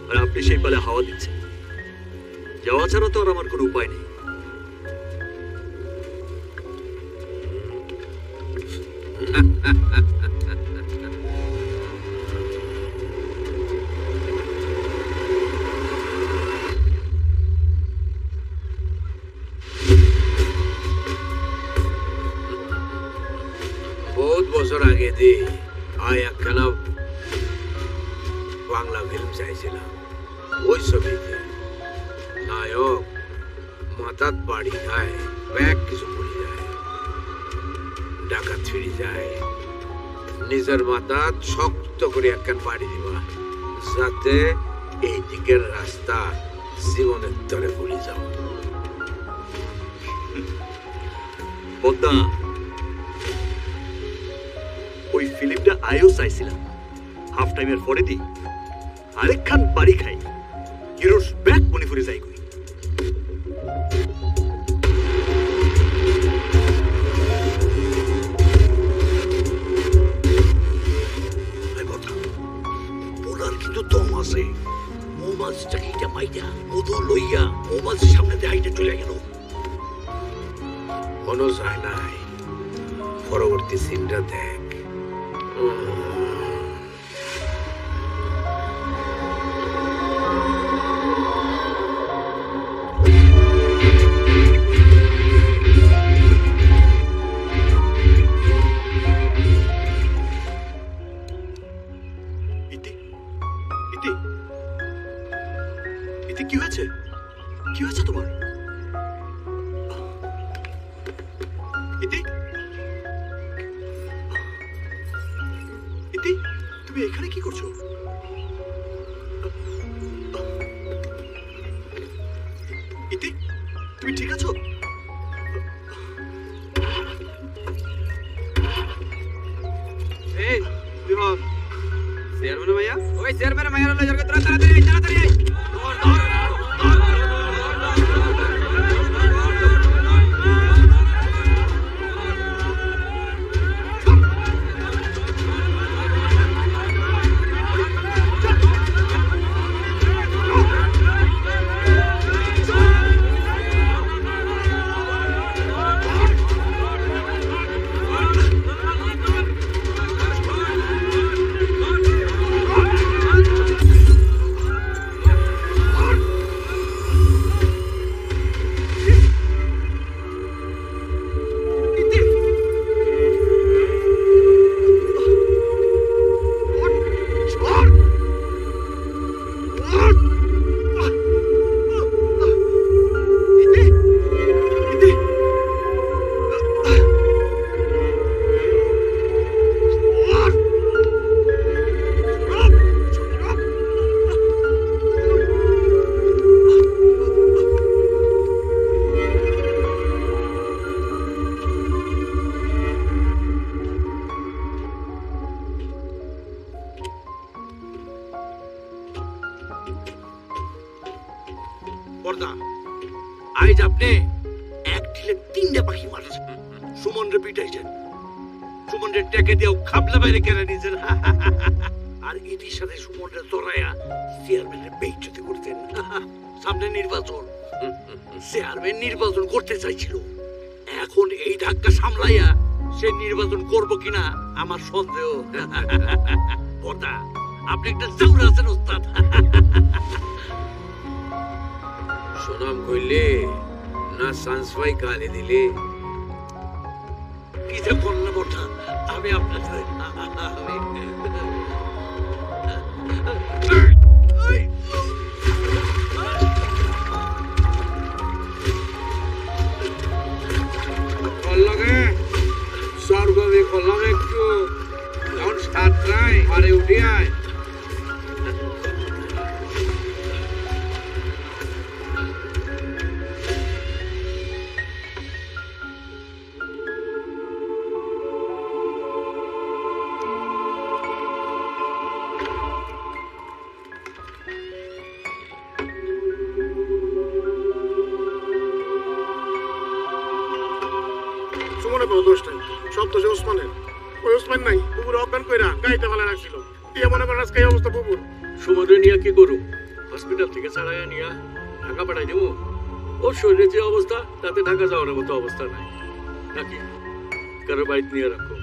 আর আপনি সেই পালে হাওয়া দিচ্ছেন। যাওয়া ছাড়া তো আর আমার কোনো উপায় নেই। বহুত বছর আগে দিয়ে একখানা বাংলা ফিল্ম চাইছিলাম। ওই ছবিতে নায়ক মাথাত বাড়ি খায়, ব্যাগ কিছু পড়ে যায়, ডাকাত ছিড়ে যায়, নিজের মাথাত শক্ত করে একখান বাড়ি দিবা যাতে এই দিকের রাস্তা জীবনের তরে ভুলে যাও। পদ্মা, ওই ফিল্মটা আয়ও চাইছিলাম, হাফ টাইমের পরে দিই আরেকখান বাড়ি খাই, হিরোর ব্যাগ মনে ফুরে যাই কই। ওনার কিন্তু দম আছে। মৌমাছিটাকে এটা মাইটা মধু লইয়া মৌমাছির সামনে দিয়ে হাইটা চলে গেল। মনো যায় নাই, পরবর্তী সিনটা দেখ। কি হয়েছে? কি হয়েছে তোমার? ইতি, ইতি, তুমি এখানে কি করছো? ইতি, তুমি ঠিক আছো? এই বিভাগ চেয়ারম্যান ভাইয়া, ওই চেয়ারম্যান ভাইয়া লয়ে যাও, তাড়াতাড়ি তাড়াতাড়ি আই। আজ আপনি এক ঢিলে 3টা পাখি মারছেন। সুমন রে পিটাইছেন, সুমন রে টেকে দিয়েও খাবলা বাইরে কেন নিয়েছেন। আর ইটির সাথে সুমনরে জড়াইয়া চেয়ারম্যানের বেইজ্জতি করতেন। সামনে নির্বাচন, চেয়ারম্যান নির্বাচন করতে চাইছিল, এখন এই ধাক্কা সামলাইয়া সে নির্বাচন করব কিনা আমার সন্দেহ। বর্দা, আপনি একটা চাউরা আছেন ওস্তাদ। সুনাম কইলে না চান্স পাই গালি দিলে কি যে করলে বর্দা, আমি আপনার স্বর্গবে করলাম একটু, যখন সাতটায় পারে উঠে আয়। সুমনের কোনো দোষ নাই, সব দোষ ওসমানের। ওই ওসমান নাই বুবুর অজ্ঞান কইরা গাড়িতে ফেলা রাখছিল, দিয়ে মনে করেন আজকে এই অবস্থা বুবুর। সমুদ্রে নিয়ে কি করুম? হসপিটাল থেকে ছাড়াইয়া নিয়ে ঢাকা পাঠাই দেবো? ওর শরীরে যে অবস্থা তাতে ঢাকা যাওয়ার মতো অবস্থা নাই, নাকি কারো বাড়িতে নিয়ে রাখো?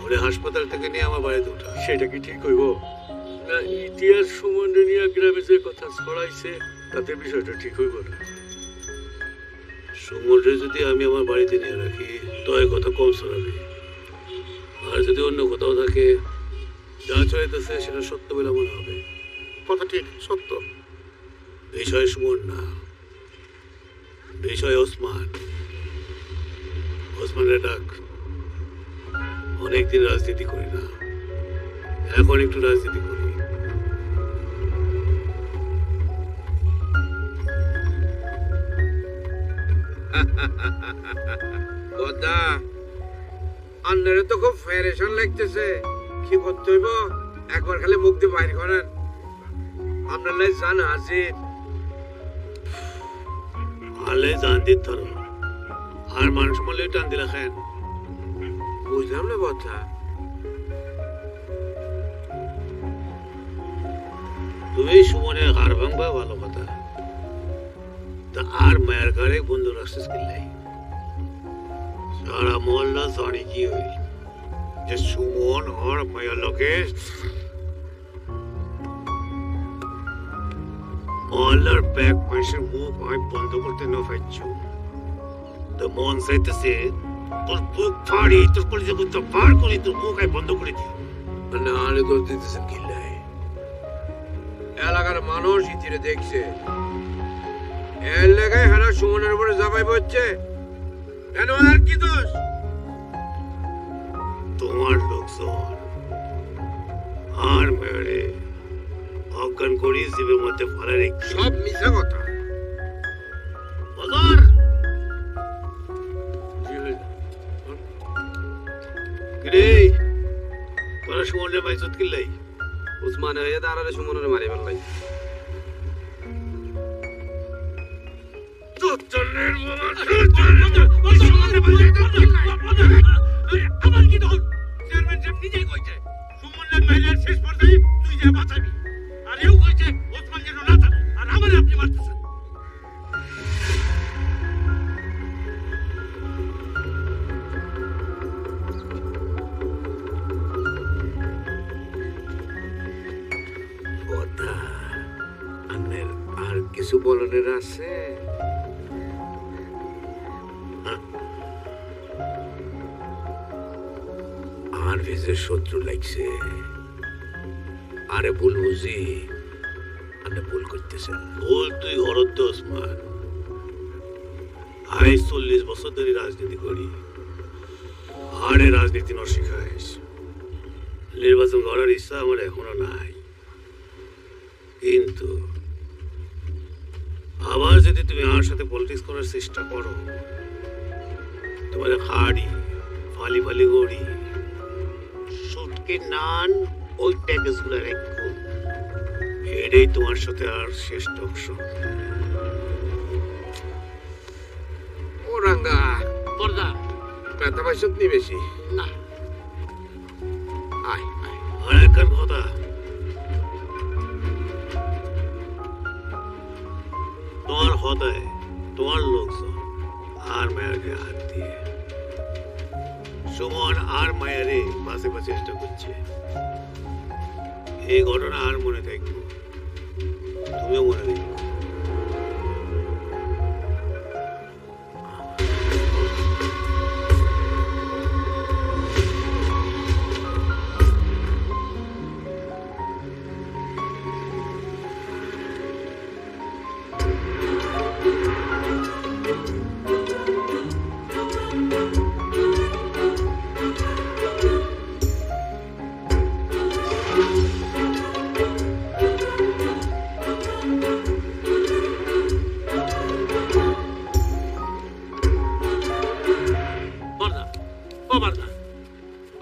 ওরে হাসপাতাল থেকে নিয়ে আমার বাড়িতে উঠা। সেটা কি ঠিক হইব? না ইতিহাস সমুদ্রে নিয়ে গ্রামে যে কথা ছড়াইছে তাতে বিষয়টা ঠিক হইব না। সমুদ্রে যদি আমি আমার বাড়িতে নিয়ে রাখি তো এই কথা কম ছড়াবে, আর যদি অন্য কোথাও থাকে যা ছড়াইতেছে সেটা সত্য বলে মনে হবে। কথা ঠিক, সত্য। বিষয় সুমন না, বিষয় ওসমান। ওসমানের ডাক। অনেকদিন রাজনীতি করি না, এখন একটু রাজনীতি করি। বদা, আন্নারে তো খুব ফেরেশন লাগতেছে। কি করতে হইব? একবার খালি মুখ দিয়ে বাইর করেন। আপনার লাই জান হাজির। আলে জান দিত ধরো, আর মানুষ মূল্যে টান দিলা খান। বুঝলাম না কথা। তুমি সুমনের হার ভাঙবা ভালো কথা, তা আর মায়ের ঘরে বন্ধু রাখছিস কিল্লাই? সারা মহল্লা জানি কি হই যে সুমন আর মায়ের লোকে মহল্লার ব্যাগ পয়সার মুখ আমি বন্ধ করতে না পারছো। তো মন চাইতেছে তোর বুক ফাড়ি, তোর কলিজা বুকটা ফাড় করি, তোর মুখ আমি বন্ধ করে দিই। না আরে দোষ দিতেছেন কিল্লাই। এলাকার মানুষ ইতিরে দেখছে, এর লেগায় হারা সুমনের উপরে জামাই পড়ছে। কেন আর কি দোষ? তোমার লোকজন আর মেরে অজ্ঞান করি জীবের মধ্যে ফেলে রেখে সব মিথ্যা কথা। বাজার রে তোরা সুমনের বাইজত কিল্লাই? উসমান হয়ে দাঁড়ালে সুমনের মারি ফেললাই। আমার কি দল? চেয়ারম্যান সাহেব নিজেই কইছে সুমনের মেয়ের শেষ পর্যায়ে তুই যা বাঁচাবি, আর এও কইছে ওসমান যেন না থাকে, আর আমারে আপনি মারতেছেন। কথা আন্নের আর কিছু বলনের আছে? আর ভিজের শত্রু লাগছে। আরে ভুল বুঝি, আপনি ভুল করতেছেন। ভুল তুই হরদ্দ ওসমান। আই 40 বছর ধরে রাজনীতি করি, আরে রাজনীতি ন শিখাইস। নির্বাচন করার ইচ্ছা আমার এখনো নাই, কিন্তু আবার যদি তুমি আমার সাথে পলিটিক্স করার চেষ্টা করো, তোমার খাড়ি ফালি ফালি গড়ি সুটকে নান ওই প্যাকেজ গুলো রেখো, এটাই তোমার সাথে আর শেষ টকশ। ও রাঙ্গা পর্দা ব্যথা পাইছত নি বেশি? না। আয় আয়। আর একটা কথা, তোমার হতায় তোমার লোকজন আর মায়াকে হাত দিয়ে সুমন আর মায়ারে বাঁচাবার চেষ্টা করছে। এই ঘটনা আর মনে থাকবো, তুমিও মনে রাখবে।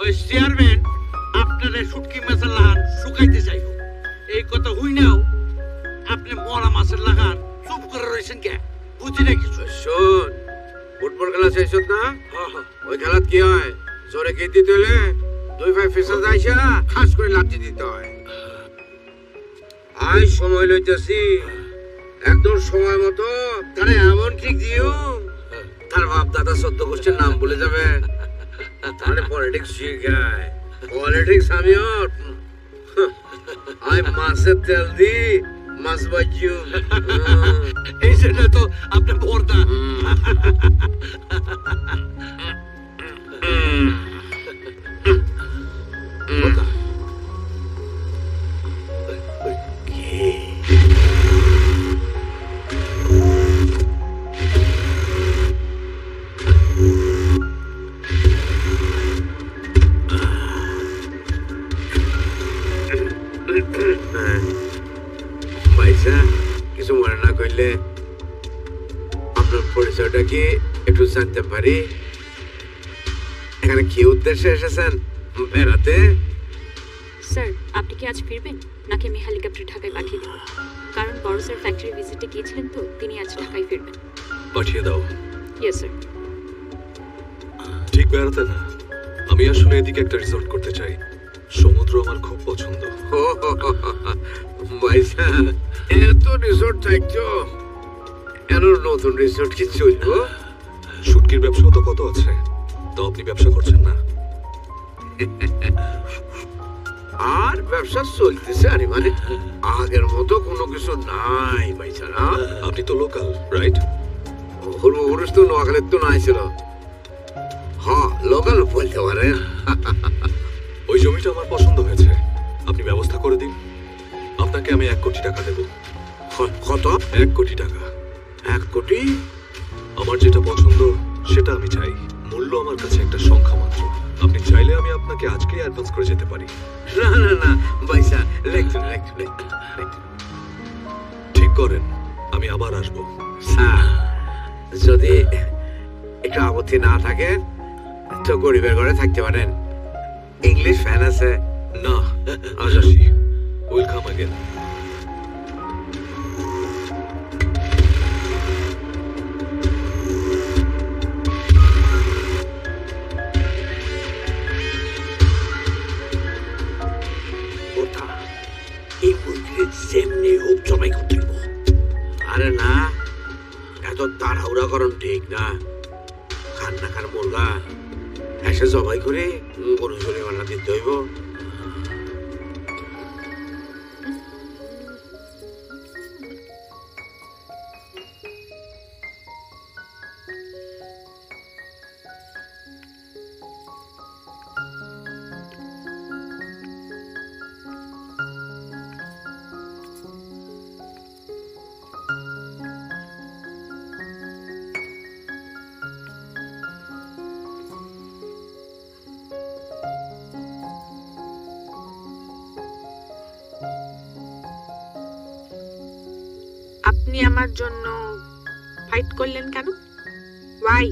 ওই চেয়ারম্যান আপনাদের শুটকি মাছের লাগান শুকাইতে চাইব, এই কথা হই নাও আপনি মরা মাছের লাগান চুপ করে রয়েছেন কে? বুঝি না কিছু। শোন, ফুটবল খেলা চাইছত না? ওই খেলাত কি হয়, জোরে কে দিতে হলে দুই ভাই ফেসা যাইছে না, খাস করে লাঠি দিতে হয়। আই সময় লইতেছি, একদম সময় মতো তারে এমন কিক দিও তার বাপ দাদা 14 গোষ্ঠীর নাম বলে যাবে। তাহলে পলিটিক্স শিখায়। পলিটিক্স আমি মাছের তেল দি মাছ বাজিও, এই জন্য তো আপনি ভরতা। ভাইসা কিছু মনে না করলে আপনার পরিচয়টা কি একটু জানতে পারি? এখানে কি উদ্দেশ্যে এসেছেন? বেড়াতে? স্যার, আপনি কি আজ ফিরবেন নাকি আমি হেলিকপ্টার ঢাকায় পাঠিয়ে দেব? কারণ বড় স্যার ফ্যাক্টরি ভিজিটে গিয়েছিলেন তো, তিনি আজ ঢাকায় ফিরবেন। পাঠিয়ে দাও। Yes sir. ঠিক বেড়াতে না, আমি আসলে এদিকে একটা রিসর্ট করতে চাই। সমুদ্র আমার খুব পছন্দ। ভাইসা এত রিসোর্ট থাকছো, এর নতুন রিসোর্ট কি চলবো? শুটকির ব্যবসাও তো কত আছে, তো আপনি ব্যবসা করছেন না? আর ব্যবসা চলতেছে, আরে মানে আগের মতো কোনো কিছু নাই ভাইসা। না, আপনি তো লোকাল, রাইট? পূর্বপুরুষ তো নোয়াখালীর তো নাই ছিল। হ্যাঁ, লোকাল বলতে পারেন। ওই জমিটা আমার পছন্দ হয়েছে, আপনি ব্যবস্থা করে দিন। আপনাকে আমি 1 কোটি টাকা দেব। কত? 1 কোটি টাকা। 1 কোটি? আমার যেটা পছন্দ সেটা আমি চাই। মূল্য আমার কাছে একটা সংখ্যা মাত্র। আপনি চাইলে আমি আপনাকে আজকেই অ্যাডভান্স করে যেতে পারি। না না না ভাইসা, লেখুন। ঠিক করেন, আমি আবার আসবো। যদি একটু আপত্তি না থাকে তো গরিবের ঘরে থাকতে পারেন, ইংলিশ ফ্যান আছে। না, আজ আসি। Will come again. এই মুরগির যেমনি হোক জবাই করতে হইব। আরে না, এত তাড়াহুড়া করুন ঠিক না। খান না খান মুরগা এসে জবাই করে গরু চলে বানা দিতে হইব। আপনি আমার জন্য ফাইট করলেন কেন? ওয়াই?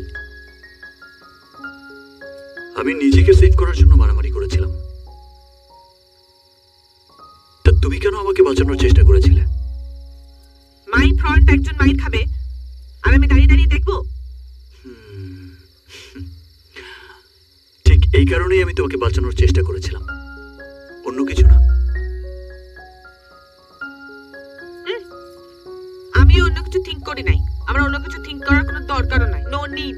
আমি নিজেকে সেভ করার জন্য মারামারি করেছিলাম। তা তুমি কেন আমাকে বাঁচানোর চেষ্টা করেছিলে? মাই ফ্রন্ট একজন মাইর খাবে আর আমি দাঁড়িয়ে দাঁড়িয়ে দেখবো? এই কারণেই আমি তোমাকে বাঁচানোর চেষ্টা করেছিলাম, অন্য কিছু না। আমি অন্য কিছু থিঙ্ক করি নাই, আমার অন্য কিছু থিঙ্ক করার কোনো দরকারও নাই, নো নিড।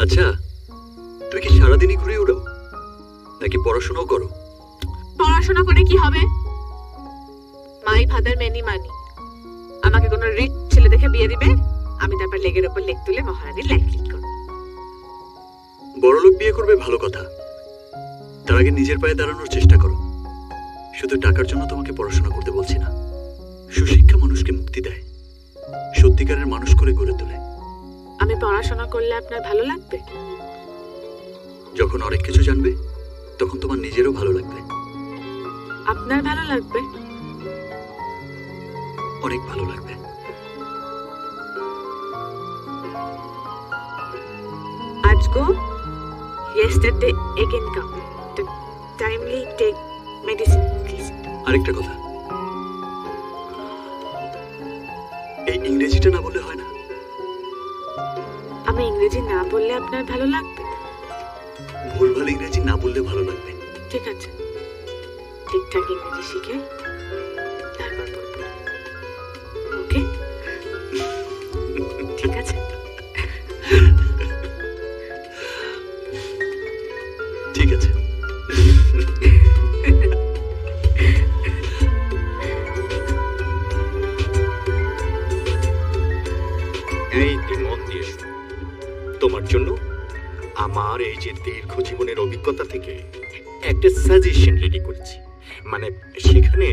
আচ্ছা, তুমি কি সারাদিনই ঘুরে উড়ো নাকি পড়াশোনাও করো? পড়াশোনা করে কি হবে? মাই ফাদার মেনি মানি। আমাকে কোনো রিচ ছেলে দেখে বিয়ে দিবে, আমি তারপর লেগের উপর লেগ তুলে মহারানীর লাইফ লিড করব। বড়লোক বিয়ে করবে ভালো কথা, তার আগে নিজের পায়ে দাঁড়ানোর চেষ্টা করো। শুধু টাকার জন্য তোমাকে পড়াশোনা করতে বলছি না। সুশিক্ষা মানুষকে মুক্তি দেয়, সত্যিকারের মানুষ করে গড়ে তোলে। আমি পড়াশোনা করলে আপনার ভালো লাগবে? যখন অনেক কিছু জানবে তখন তোমার নিজেরও ভালো লাগবে। আপনার ভালো লাগবে? অনেক ভালো লাগবে। আজ গো, yesterday again come. Timely take medicine, please. আরেকটা কথা, এই ইংরেজিটা না বললে হয় না? আমি ইংরেজি না বললে আপনার ভালো লাগবে? ভুলভাল ইংরেজি না বললে ভালো লাগবে। ঠিক আছে, ঠিকঠাক ইংরেজি শিখে তারপর বলবো, ওকে? ঠিক আছে, ঠিক আছে। এই তুই মন দিয়ে শোন। তোমার জন্য আমার এই যে দীর্ঘ জীবনের অভিজ্ঞতা থেকে একটা সাজেশন রেডি করেছি। মানে সেখানে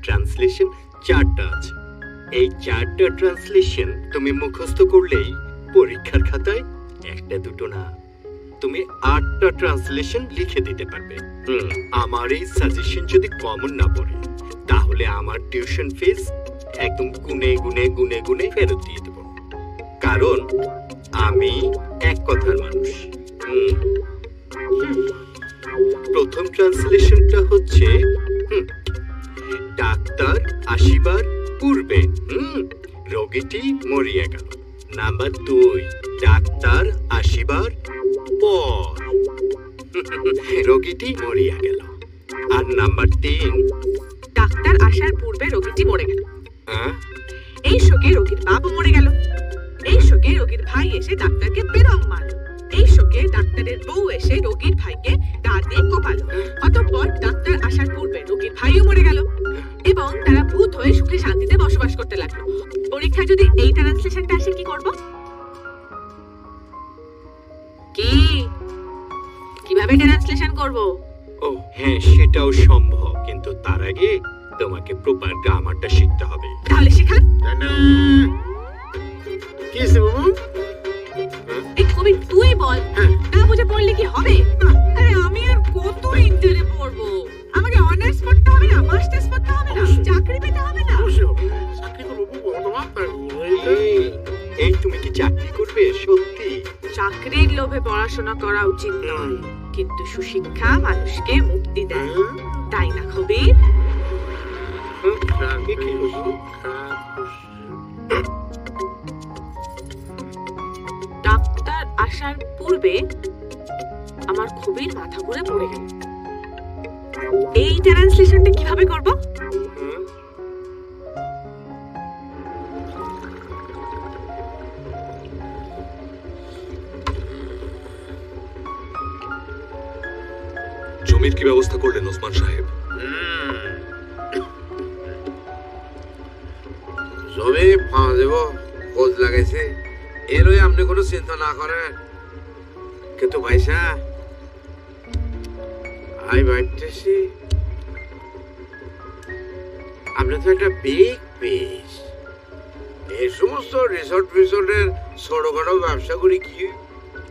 ট্রান্সলেশন 4টা আছে। এই 4টা ট্রান্সলেশন তুমি মুখস্থ করলেই পরীক্ষার খাতায় 1টা 2টো না, তুমি 8টা ট্রান্সলেশন লিখে দিতে পারবে। আমার এই সাজেশন যদি কমন না পড়ে তাহলে আমার টিউশন ফিস একদম গুনে গুনে গুনে গুনে ফেরত দিয়ে দেবো, কারণ আমি এক কথার মানুষ। প্রথম ট্রান্সলেশনটা হচ্ছে ডাক্তার আসিবার পূর্বে রোগীটি মরিয়া গেল। নাম্বার 2, ডাক্তার আসিবার পর রোগীটি মরিয়া গেল। আর নাম্বার 3, ডাক্তার আসার পূর্বে রোগীটি মরে গেল। এই শোকে রোগীর বাবা মরে গেল। এই শোকে রোগীর ভাই এসে ডাক্তারকে বেরম মারল। এই শোকে ডাক্তারের বউ এসে রোগীর ভাইকে দাঁত দিয়ে কোপালো। অতঃপর ডাক্তার আসার পূর্বে রোগীর ভাইও মরে গেল এবং তারা ভূত হয়ে সুখে শান্তিতে বসবাস করতে লাগলো। পরীক্ষা যদি এই ট্রান্সলেশনটা আসে কি করব? কিভাবে ট্রান্সলেশন করব? ও হ্যাঁ, সেটাও সম্ভব, কিন্তু তার আগে তোমাকে প্রপার গ্রামারটা শিখতে হবে। তাহলে শেখান। কি আছে বাবু? এই কবি তুই বল, না বুঝে পড়লে কি হবে? আরে আমি আর কত ইন্টারে পড়বো? আমাকে অনার্স পড়তে হবে না, মাস্টার্স পড়তে হবে না, চাকরি পেতে হবে না? চাকরি করবো বর্তমান। এই তুমি কি চাকরি করবে সত্যি? চাকরির লোভে পড়াশোনা করা উচিত নয়, কিন্তু সুশিক্ষা মানুষকে মুক্তি দেয়, তাই না কবি? ডাক্তার আসার পূর্বে আমার খুবই মাথা ঘুরে পড়ে গেল। এই ট্রান্সলেশনটা কিভাবে করব? জমির কি ব্যবস্থা করলেন ওসমান সাহেব? জমি পাওয়া যাব, খোঁজ লাগাইছে, এরই আপনি কোনো চিন্তা না করেন। কিন্তু ভাইসা আমি ভাবতেছি আপনি তো একটা বিগ পিস। এই সমস্ত রিসোর্টের ছোটখাটো ব্যবসা করি কি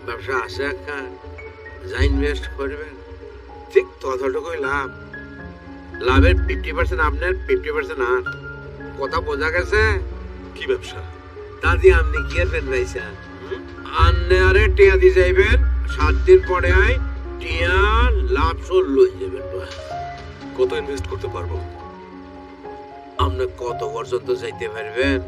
ব্যবসা আছে একটা, যা ইনভেস্ট করবেন ঠিক ততটুকুই লাভ। লাভের 50% আপনার, 50% আর। কথা বোঝা গেছে? কি ব্যবসা? দাদি আপনি কি করবেন ভাইসা? আন্নে আরে টিয়া দিয়ে যাইবেন, 7 দিন পরে আয় টিয়া লাভ সল লই যাবেন। কত ইনভেস্ট করতে পারবো? আপনি কত পর্যন্ত যাইতে পারবেন?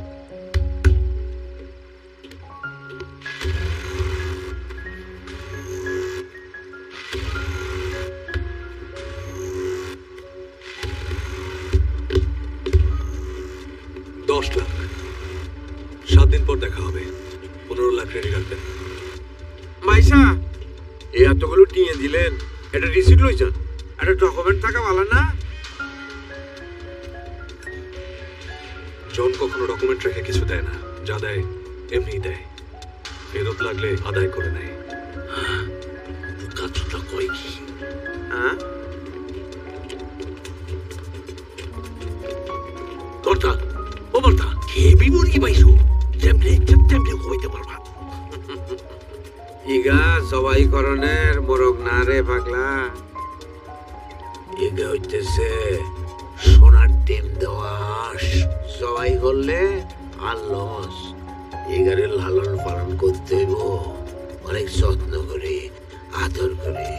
এই এতগুলো টিয়ে দিলেন, এটা রিসিট লইছেন, একটা ডকুমেন্ট থাকা ভালো না? জন কখনো ডকুমেন্ট রেখে কিছু দেয় না, যা দেয় এমনি দেয়, ফেরত লাগলে আদায় করে নেয়। কথাটা কই কি? হ্যাঁ কর্তা, ও কর্তা, হেবি মুরগি পাইছো, যেমনি ইচ্ছা তেমনি হইতে পারবা। ইগা সবাই করণের মোরগ না রে পাগলা, এগা হইতেছে সোনার ডিম দেওয়াস। সবাই করলে আর লস, এগারে লালন পালন করতে হইব অনেক যত্ন করে, আদর করে।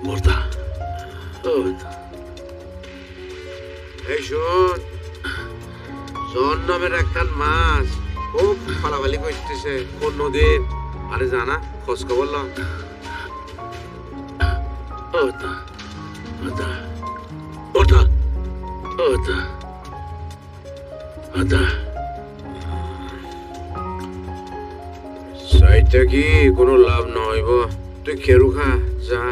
কর্তা, ও কর্তা, এই শোন, জন নামের একখান মাছ খুব ফালাফালি করতেছে কোন নদীর, আরে জানা খোঁজ খবর ল। কর্তা, কর্তা, কর্তা, কর্তা, কর্তা। সাইডটা কি কোনো লাভ নহইব, তুই খেরু খা যা,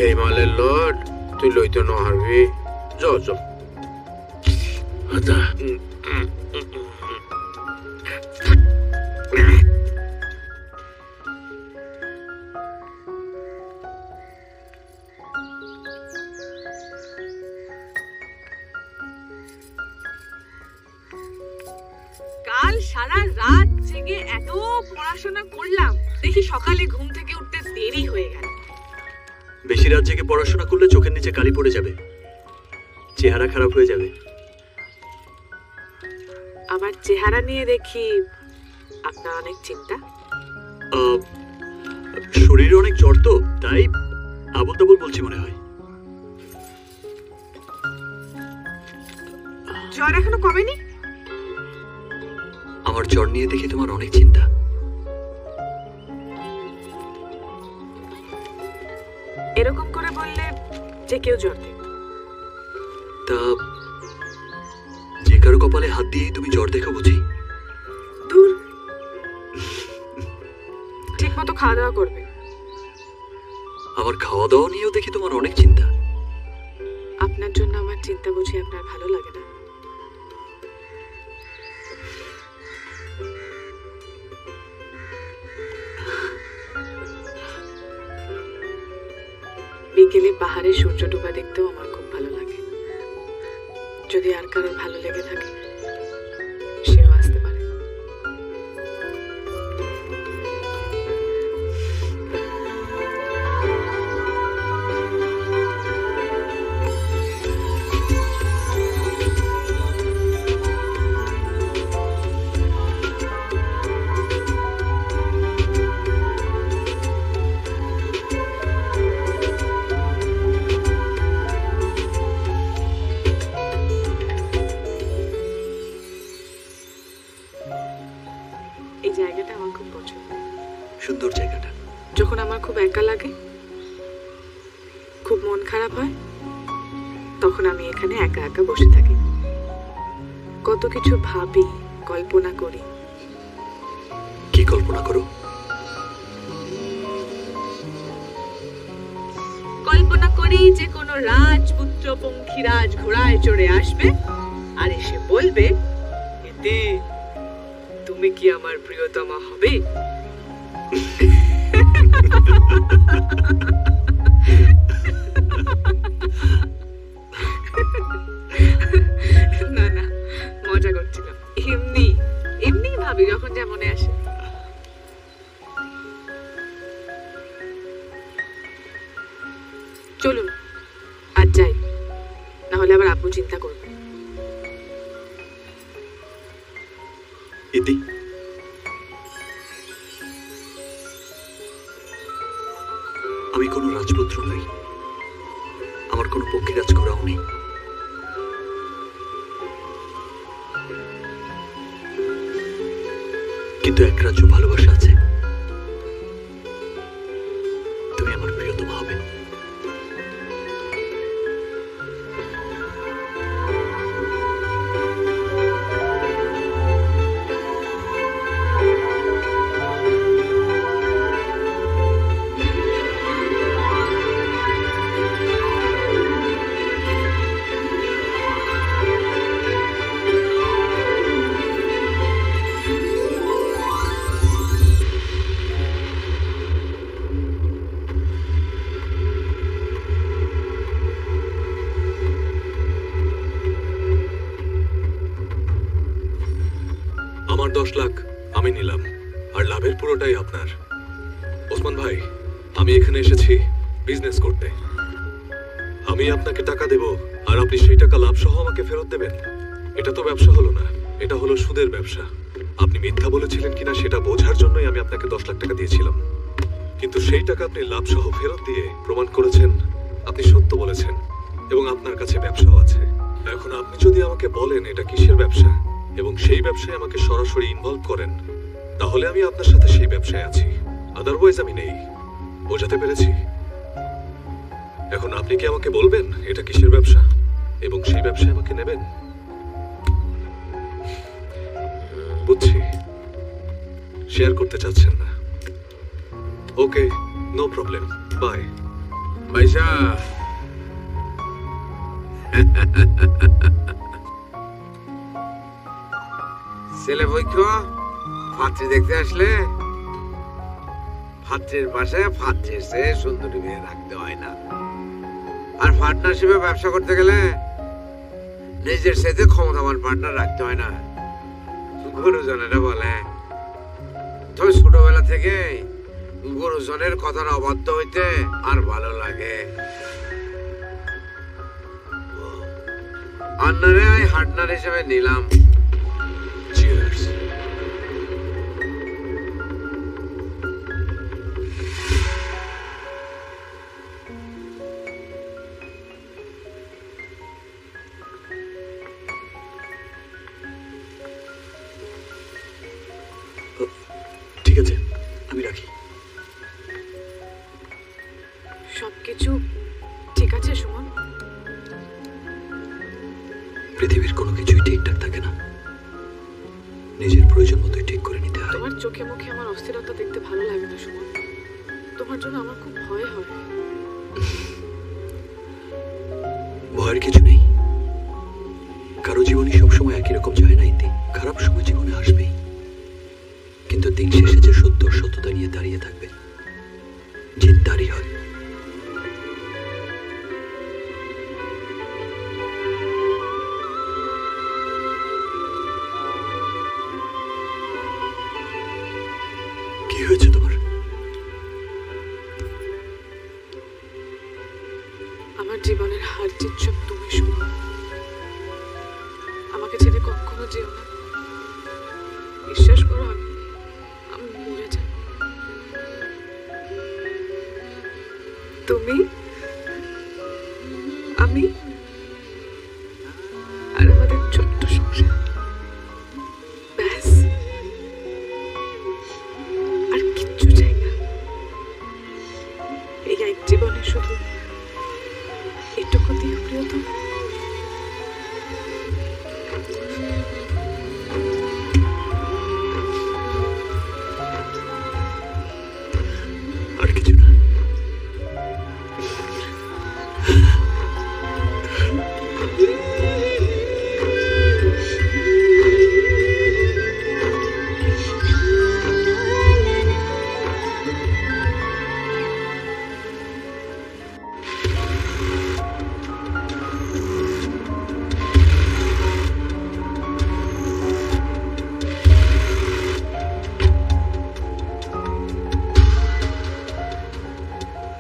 এই মালের লট তুই লইতে ন হারবি, য য। কর্তা, কাল সারা রাত জেগে এত পড়াশোনা করলাম, দেখি সকালে ঘুম থেকে উঠতে দেরি হয়ে গেল। বেশি রাত জেগে পড়াশোনা করলে চোখের নিচে কালি পড়ে যাবে, চেহারা খারাপ হয়ে যাবে। আমার চেহারা নিয়ে দেখি আপনার অনেক চিন্তা। শরীরে অনেক জ্বর তো, তাই আবল তাবল বলছি মনে হয়। জ্বর এখনো কমেনি? আমার জ্বর নিয়ে দেখি তোমার অনেক চিন্তা। এরকম করে বললে যে কেউ জ্বর দেবে। তা যে কারো কপালে হাত দিয়ে তুমি জ্বর দেখো বুঝি? দূর, ঠিক মতো খাওয়া দাওয়া করবে। আমার খাওয়া দাওয়া নিয়েও দেখি তোমার অনেক চিন্তা। আপনার জন্য আমার চিন্তা বুঝি আপনার ভালো লাগে না? বিকেলে পাহাড়ে সূর্য ডোবা দেখতেও আমার খুব ভালো লাগে। যদি আর কারো ভালো লেগে থাকে সেও আসতে পারে। এই জায়গাটা আমার খুব পছন্দ। সুন্দর জায়গাটা। যখন আমার খুব একা লাগে, খুব মন খারাপ হয়, তখন আমি এখানে একা একা বসে থাকি, কত কিছু ভাবি, কল্পনা করি। কি কল্পনা করো? কল্পনা করি যে কোনো রাজপুত্র পঙ্খিরাজ ঘোড়ায় চড়ে আসবে আর এসে বলবে, ইতি তুমি কি আমার প্রিয়তমা হবে? না না, মজা করছিলাম। এমনি এমনি ভাবি যখন যা মনে আসে। চলুন আজ যাই, না হলে আবার আপু চিন্তা করবে। ইতি, আমি কোনো রাজপুত্র নই, আমার কোনো পক্ষীরাজ করাও নেই। কিন্তু এক রাজ্য ভালোবাসা আছে, তুমি আমার প্রিয়তমা হবে। 10 লাখ আমি নিলাম, আর লাভের পুরোটাই আপনার। ওসমান ভাই, আমি এখানে এসেছি বিজনেস করতে। আমি আপনাকে টাকা দেব, আর আপনি সেই টাকা লাভ সহ আমাকে ফেরত দেবেন। এটা তো ব্যবসা হলো না, এটা হলো সুদের ব্যবসা। আপনি মিথ্যা বলেছিলেন কিনা সেটা বোঝার জন্যই আমি আপনাকে 10 লাখ টাকা দিয়েছিলাম, কিন্তু সেই টাকা আপনি লাভ সহ ফেরত দিয়ে প্রমাণ করেছেন আপনি সত্য বলেছেন এবং আপনার কাছে ব্যবসাও আছে। এখন আপনি যদি আমাকে বলেন এটা কিসের ব্যবসা এবং সেই ব্যবসায় আমাকে সরাসরি ইনভলভ করেন, তাহলে আমি আপনার সাথে সেই ব্যবসায় আছি, আদারওয়াইজ আমি নেই। বোঝাতে পেরেছি? এখন আপনি কি আমাকে বলবেন এটা কিসের ব্যবসা এবং সেই ব্যবসায় আমাকে নেবেন? বুঝছি, শেয়ার করতে চাচ্ছেন না। ওকে, নো প্রবলেম, বাই। ভাইসা ছেলে বৈক্ষ পাত্রী দেখতে আসলে পাত্রের পাশে পাত্রের চেয়ে সুন্দরী মেয়ে রাখতে হয় না, আর পার্টনারশিপে ব্যবসা করতে গেলে নিজের সাথে ক্ষমতাবান পার্টনার রাখতে হয় না। গুরুজনেরা বলে, তবে ছোটবেলা থেকে গুরুজনের কথার অবাধ্য হইতে আর ভালো লাগে। আন্নারে হার্টনার হিসেবে নিলাম। চিয়ার্স। ঠিক আছে, আমি রাখি। সবকিছু ঠিক আছে সুমন? পৃথিবীর কোনো কিছুই ঠিকঠাক থাকে না, নিজের প্রয়োজন মতোই ঠিক করে নিতে হয়। তোমার চোখে মুখে আমার অস্থিরতা দেখতে ভালো লাগে না সুমন, তোমার জন্য আমার খুব ভয় হয়। ভয়ের কিছু নেই, কারো জীবনে সবসময় একই রকম যায় না ইতি। খারাপ সময় জীবনে আসবেই, কিন্তু দিন শেষে যে সত্য সত্যতা নিয়ে দাঁড়িয়ে থাকবে, জিত তারই হয়। কি হয়েছে তোমার? আমার জীবনের হার জিত সব তুমি শুনো, আমাকে ছেড়ে কখনো যেও না। বিশ্বাস করো, আমি মরে যাই। তুমি, আমি আর আমাদের ছোট্ট সংসার, ব্যাস, আর কিচ্ছু চাই না। এই এক জীবনে শুধু এটুকু দিয়ে প্রিয়তম। আর কিছু না।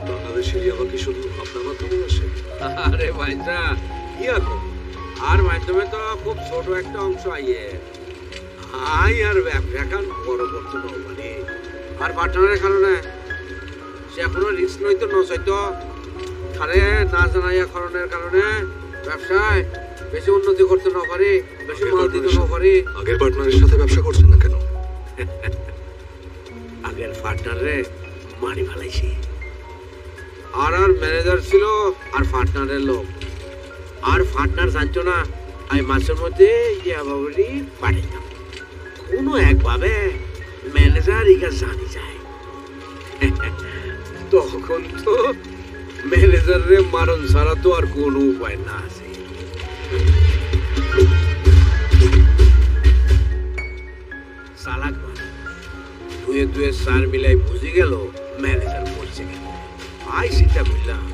বাংলাদেশের ইয়াবা কি শুধু আপনার মাধ্যমে আসে? আরে ভাইসা ইয়া তো আর মাধ্যমে তো খুব ছোট একটা অংশ আইয়ে আই আর ব্যবসা বড় করতে মানে আর পার্টনারের কারণে সে এখনো রিস্ক নইতো নচাইতো খারে না জানাইয়া কারণের কারণে ব্যবসায় বেশি উন্নতি করতে না পারি, বেশি মাল দিতে না পারি। আগের পার্টনারের সাথে ব্যবসা করছেন না কেন? আগের পার্টনারে মারি ফেলাইছি, আর আর ম্যানেজার ছিল আর পার্টনারের লোক, আর পার্টনার জানতো না আমি মাসের মধ্যে ইয়াবাবলি পাঠাইতাম। কোনো একভাবে ম্যানেজার ইগা জানি যায়, তখন তো ম্যানেজারে মারণ ছাড়া তো আর কোনো উপায় না আছে। চালাক মানুষ দুয়ে দুয়ে সার মিলাই বুঝে গেল ম্যানেজার পড়ছে কেন। আই চিন্তা করলাম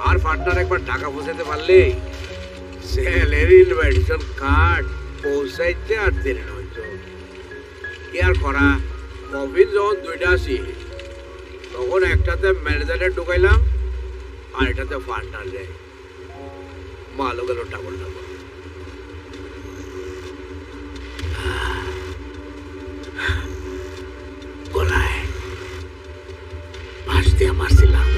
আর পার্টনার একবার টাকা পৌঁছাতে পারলে স্যালারি ইনভাইটেশন কার্ড পৌঁছাইতে আর দেরি নয়তো কি আর করা, কফিন যখন দুইটা আসি তখন একটাতে ম্যানেজারে ঢুকাইলাম আর এটাতে পার্টনার যায়, মালও গেল ডাবল ডাবল। গলায় বাঁশ দিয়ে মারছিলাম।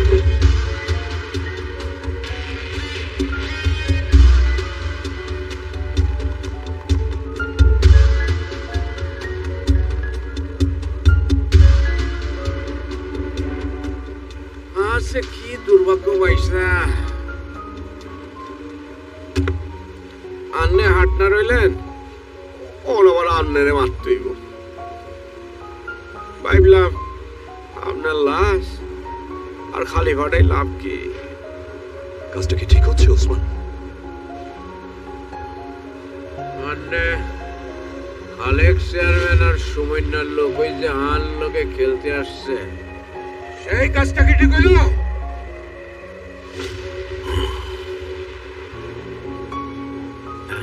সে কি দুর্ভাগ্য পাইস না, আন্নে হাট না রইলেন ওর আবার আন্নেরে মারতেইব। ভাবলাম আপনার লাশ আর খালি ভাড়াই লাভ কি? কাজটা কি ঠিক হচ্ছে ওসমান? আন্নে খালেক চেয়ারম্যান আর সুমন্যার লোক ওই যে হান লোকে খেলতে আসছে, সেই কাজটা কি ঠিক হইল?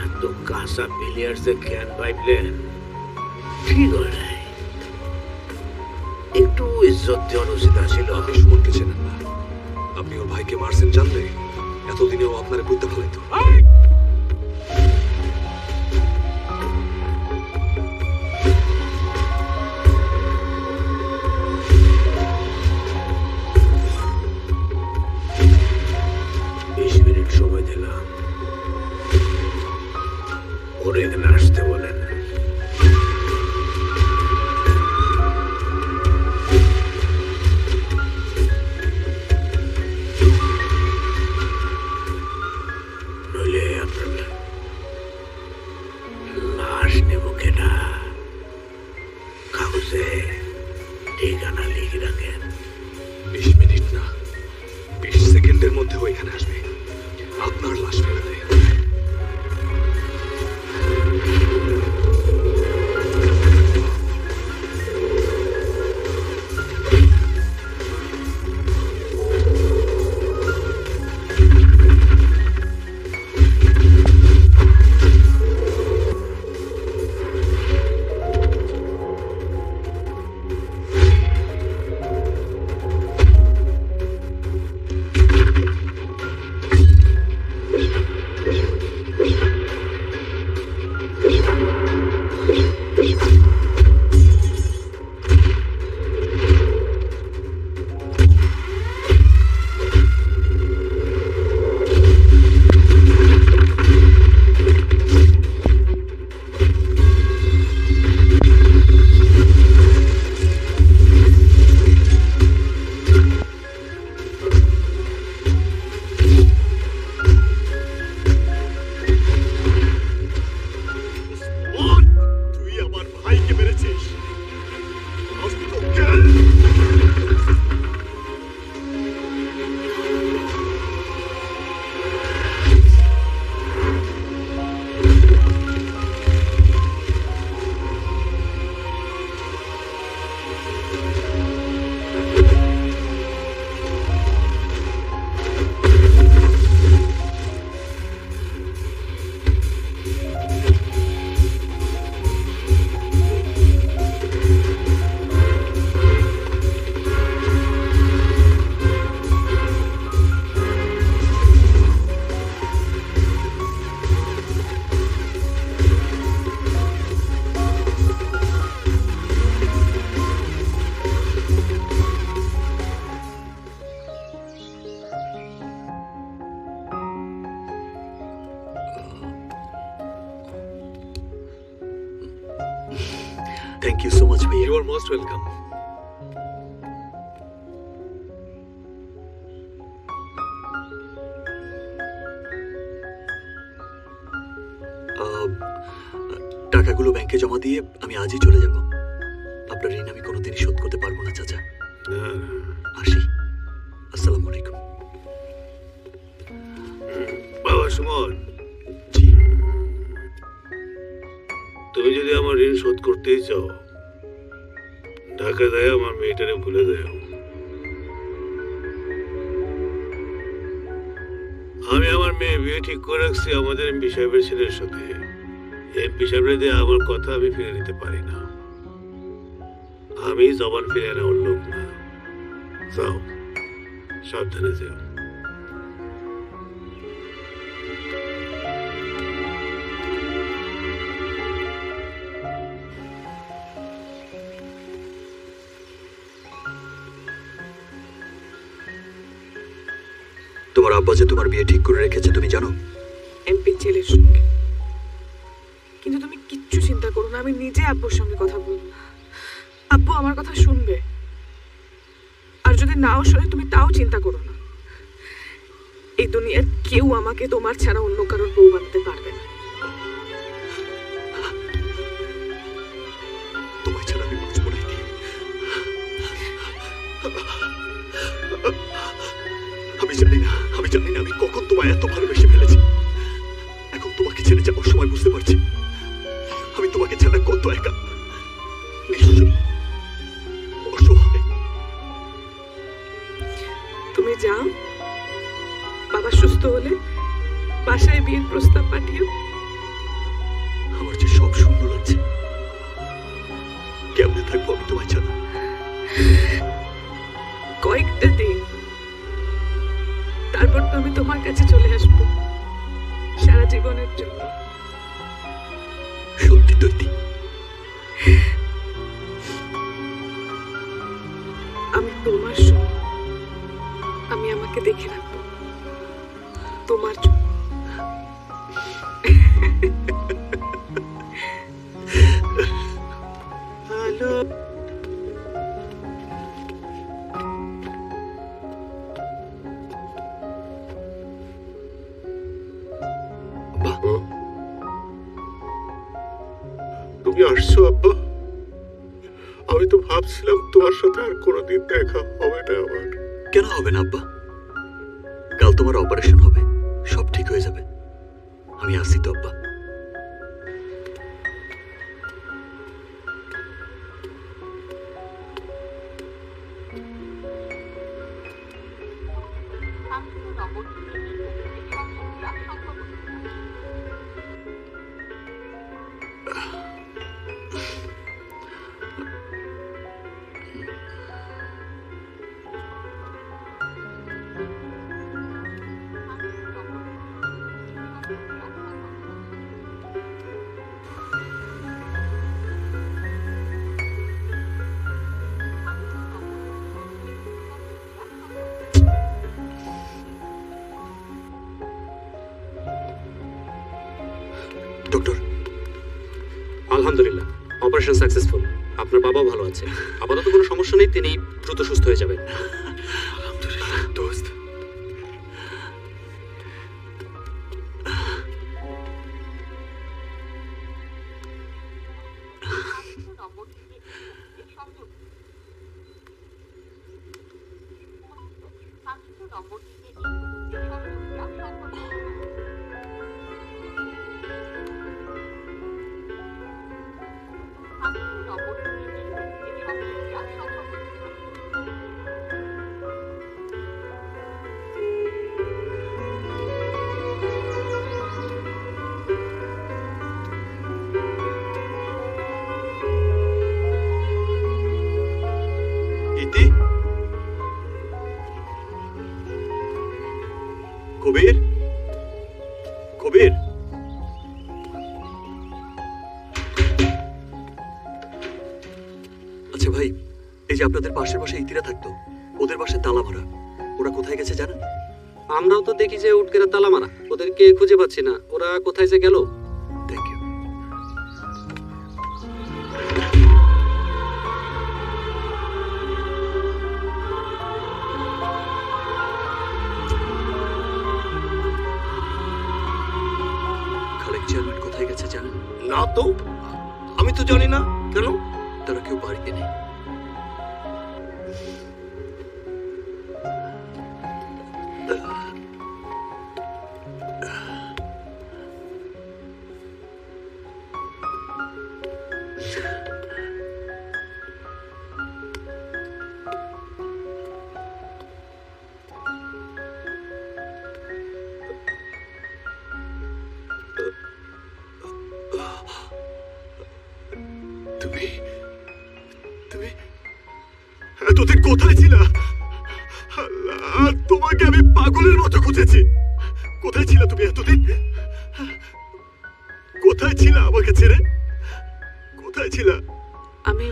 এত কাঁচা প্লেয়ার্সে কেন ভাবলেন? ঠিক হয় নাই, একটু ইজ্জত দেওয়ার উচিত ছিল। আপনি সুমনকে চেনেন না, আপনি ওর ভাইকে মারছেন জানলে এতদিনেও আপনারে বুঝতে ফেলাইতো। সময় দিলাম, ওরে এখানে আসতে বলেন। নইলে আপনার লাশ নেব কেনা, কাগজে ঠিকানা লিখে রাখেন। 20 মিনিট না, 20 সেকেন্ডের মধ্যে ওইখানে আসবে, আপনার লাশ ফেলে দেয়। Thank you so much, bhaiya. You are most welcome. টাকাগুলো ব্যাংকে জমা দিয়ে আমি আজই চলে যাব। আপনার ঋণ আমি কোনোদিনই শোধ করতে পারবো না চাচা। আসি, আসসালামু আলাইকুম। বাবা সুমন, তুমি যদি আমার ঋণ শোধ করতেই চাও, ঢাকা দেয় আমার মেয়েটারে ভুলে দেয়। আমি আমার মেয়ে বিয়ে ঠিক করে রাখছি আমাদের এমপি সাহেবের ছেলের সাথে। এমপি সাহেবের দিয়ে আমার কথা আমি ফিরে নিতে পারি না। আমি জবান ফিরে নেওয়ার লোক না। যাও, সাবধানে যাও। তোমার আব্বা যে তোমার বিয়ে ঠিক করে রেখেছে তুমি জানো? এমপি ছেলের সঙ্গে। কিন্তু তুমি কিচ্ছু চিন্তা করো না, আমি নিজে আব্বুর সঙ্গে কথা বলবো। আব্বু আমার কথা শুনবে, আর যদি নাও শোনে তুমি তাও চিন্তা করো না। এই দুনিয়ার কেউ আমাকে তোমার ছাড়া অন্য কারোর বউ বানাতে পারবে না। তোমায় ছাড়া আমি বাঁচব না। আমি জানি না আমি কখন তোমায় এত ভালোবেসে ফেলেছি। এখন তোমাকে ছেড়ে যাওয়ার সময় বুঝতে পারছি আমি তোমাকে ছাড়া কত একা, নিশ্চয় অসহায়। তুমি যাও, বাবা সুস্থ হলে বাসায় বিয়ের প্রস্তাব পাঠিও। আমার যে সব শূন্য লাগছে, কেমনে থাকবো আমি তোমায় ছাড়া? কয়েকটা দিন, তারপর তো আমি তোমার কাছে চলে আসবো সারা জীবনের জন্য। সত্যি তৈরি? আমি তোমার জন্য, আমি আমাকে দেখে রাখবো তোমার জন্য। হ্যালো, তুমি আসছো আব্বা? আমি তো ভাবছিলাম তোমার সাথে আর কোনোদিন দেখা হবে না আমার। কেন হবে না আব্বা? কাল তোমার অপারেশন হবে, সব ঠিক হয়ে যাবে। আমি আসি তো আব্বা। ডক্টর, আলহামদুলিল্লাহ, অপারেশন সাকসেসফুল। আপনার বাবাও ভালো আছে, আপাতত কোনো সমস্যা নেই, তিনি দ্রুত সুস্থ হয়ে যাবেন। আলহামদুলিল্লাহ দোস্ত। কবির, কবির, আচ্ছা ভাই, এই যে আপনাদের পাশের বাসায় ইতিরা থাকতো, ওদের বাসায় তালা মারা, ওরা কোথায় গেছে জানেন? আমরাও তো দেখি যে উটকেরা তালা মারা, ওদেরকে খুঁজে পাচ্ছি না, ওরা কোথায় যে গেল। Thank you. খালেক চেয়ারম্যান কোথায় গেছে জানেন? না তো, আমি তো জানি না। কেন? তারা কেউ বাড়িতে নেই। তুমি তুমি কোথায় ছিলা? আল্লাহ, তোমাকে আমি পাগলের মতো খুঁজেছি। কোথায় ছিলা তুমি এতদিন? কোথায় ছিলা আমাকে ছেড়ে? কোথায় ছিলা? আমি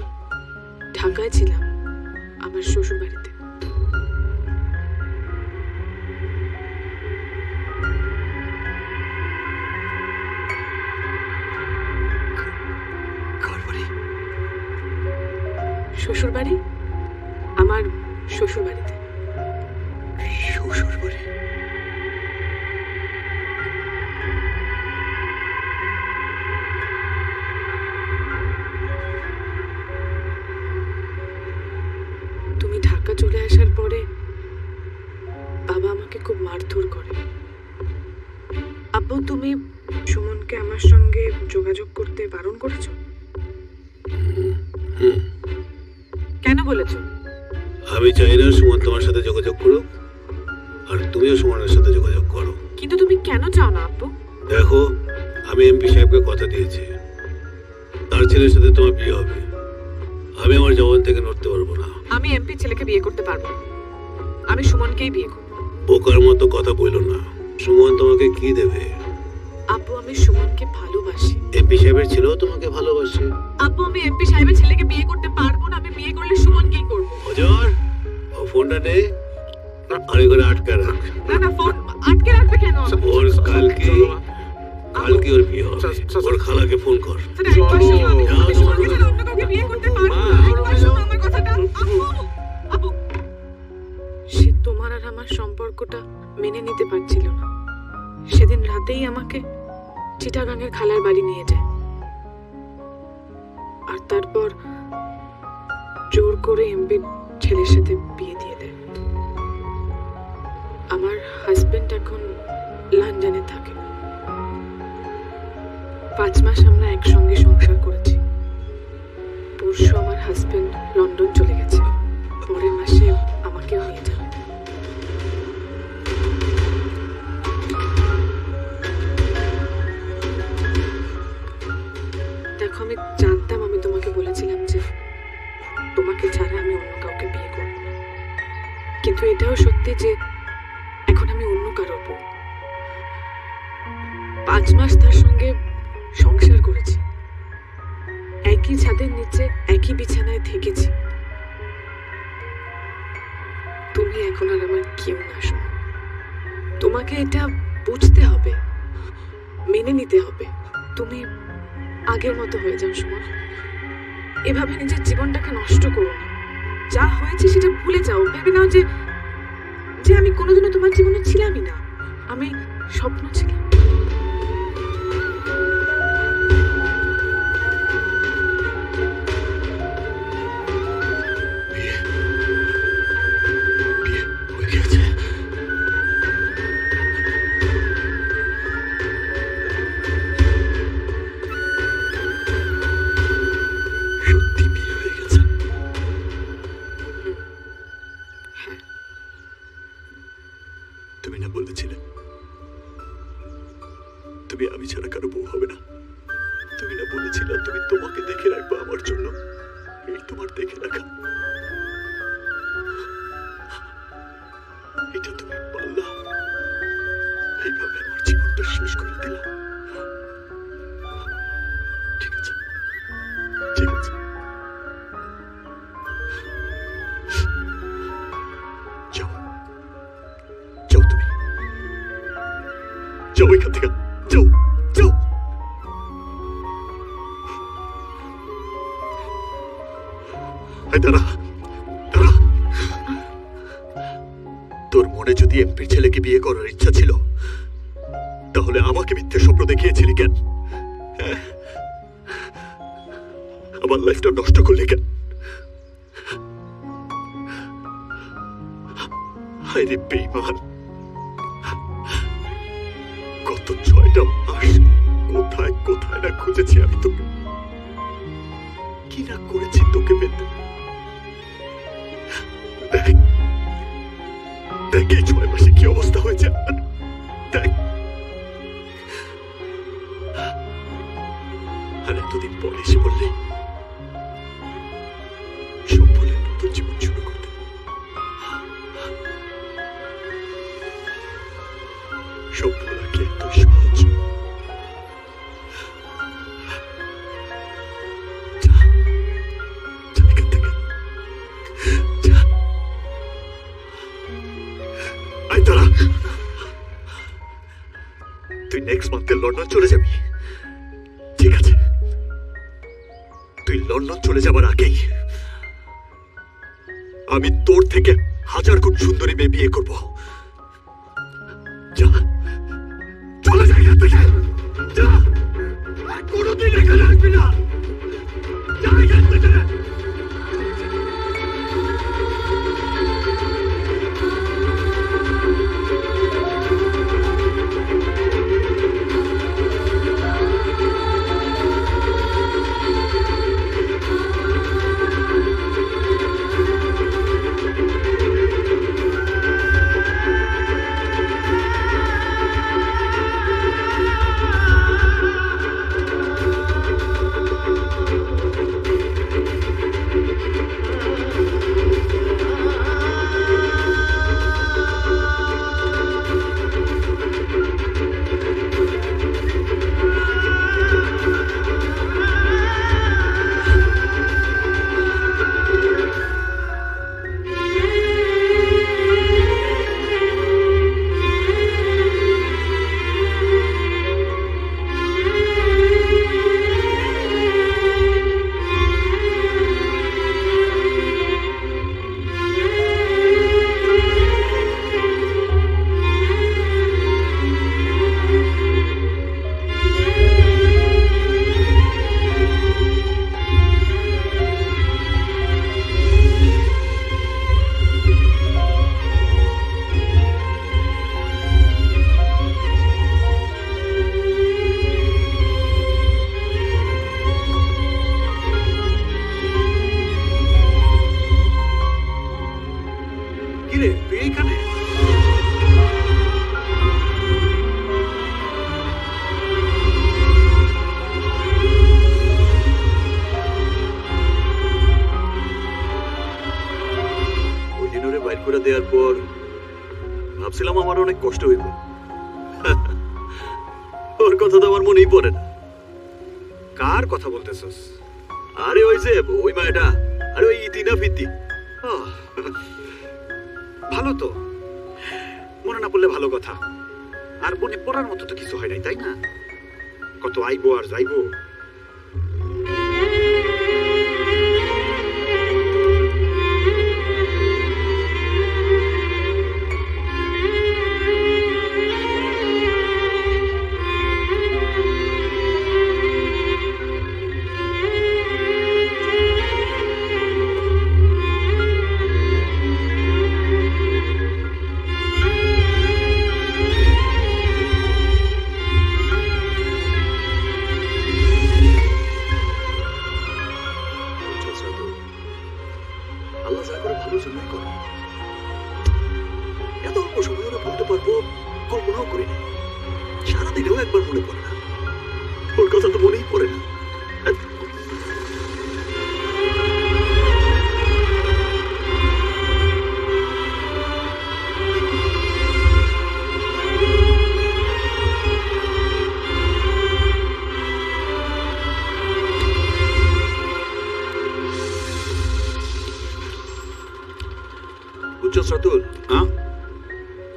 ঢাকায় ছিলাম, আমার শ্বশুর বাড়িতে। শ্বশুর বাড়ি? আমার শ্বশুর বাড়িতে। শ্বশুর বাড়ি? তুমি ঢাকা চলে আসার পরে বাবা আমাকে খুব মারধর করে। আব্বু, তুমি সুমনকে আমার সঙ্গে যোগাযোগ করতে বারণ করেছো? কেন বলেছো? আমি চাই না সুমন তোমার সাথে যোগাযোগ করো, আর তুমিও সুমনের সাথে যোগাযোগ করো। কিন্তু তুমি কেন চাও না আব্বু? দেখো, আমি এমপি সাহেবকে কথা দিয়েছি, তার ছেলের সাথে তোমার বিয়ে হবে। আমি আমার জবান থেকে নড়তে পারবো না। আমি এমপি ছেলেকে বিয়ে করতে পারবো না, আমি সুমনকেই বিয়ে করবো। বোকার মতো কথা বইলো না। সুমন তোমাকে কি দেবে? আব্বু, আমি সুমনকে ভালোবাসি। এমপি সাহেবের ছেলেও তোমাকে ভালোবাসে। আব্বু, আমি এমপি সাহেবের ছেলেকে বিয়ে করতে পারবো না। আমি বিয়ে করলে সুমনকেই করবো। অজর, ও ফোনটা নে, আরে করে আটকে রাখ। না না, ফোন আটকে রাখবে কেন? ওর কালকে ওর বিয়ে হবে। ওর খালাকে ফোন কর। সে তোমার আর আমার সম্পর্কটা মেনে নিতে পারছিল না। সেদিন রাতেই আমাকে চিটাগাঙের খালার বাড়ি নিয়ে যায়, আর তারপর জোর করে এমপি ছেলের সাথে বিয়ে দিয়ে দেয়। আমার হাজবেন্ড এখন লন্ডনে থাকে। 5 মাস আমরা একসঙ্গে সংসার করেছি। পরশু আমার হাজবেন্ড লন্ডন চলে গেছে, পরের মাসে আমাকেও নিয়ে যাবে। দেখো, আমি জানতাম, আমি তোমাকে বলেছিলাম যে তোমাকে ছাড়া আমি অন্য কাউকে বিয়ে করব না, কিন্তু এটাও সত্যি যে এখন আমি অন্য কারোর বউ। 5 মাস তার সঙ্গে সংসার করেছি, একই ছাদের নিচে একই বিছানায় থেকেছি। তুমি এখন আর আমার কেউ না। শোনো, তোমাকে এটা বুঝতে হবে, মেনে নিতে হবে। তুমি আগের মতো হয়ে যাও সুমন। এভাবে নিজের জীবনটাকে নষ্ট করো না। যা হয়েছে সেটা ভুলে যাও। ভেবে নাও যে আমি কোনোদিনও তোমার জীবনে ছিলামই না, আমি স্বপ্ন ছিলাম। তুমি না বলেছিলে তুমি আমি ছাড়া কারো বউ হবে না? তুমি না বলেছিলে তুমি তোমাকে দেখে রাখবে আমার জন্য? এই তোমার দেখে রাখা, এটা তুমি পারলা। এইভাবে আমার জীবনটা শেষ করে দিলা। ঠিক আছে, ঠিক আছে, যাও, যাও, তুমি যাও এখান থেকে, যাও, যাও। দাঁড়া, দাঁড়া। তোর মনে যদি এমপির ছেলেকে বিয়ে করার ইচ্ছা ছিল, তাহলে আমাকে মিথ্যে স্বপ্ন দেখিয়েছিলি কেন? আমার লাইফটা নষ্ট করলি কেন? হায়রে বেঈমান, গত 6টা মাস কোথায় কোথায় না খুঁজেছি আমি তোকে, কি না করেছি তোকে পেতে। দেখ এই 6 মাসে কি অবস্থা হয়েছে। দেখ, আর এতদিন পরে এসে বললে সব বলে নতুন জীবন শুরু করতে। এসব ভোলা কি এত সহজ? তুই নেক্সট মান্থে লন্ডন চলে যাবি, ঠিক আছে? তুই লন্ডন চলে যাবার আগেই আমি তোর থেকে 1000 গুণ সুন্দরী মেয়ে বিয়ে করবো। যা, চলে যা এখান থেকে, যা, আর কোনোদিন এখানে আসবি না, যা এখান থেকে। দেওয়ার পর ভাবছিলাম আমার অনেক কষ্ট হইব, ওর কথা তো আমার মনেই পড়ে না। কার কথা বলতেছস? আরে ওই যে ওই মায়াটা, আরে ওই ইতিনা ফিতি। ভালো তো, মনে না পড়লে ভালো কথা। আর মনে পড়ার মতো তো কিছু হয় নাই, তাই না? কত আইবো আর যাইবো।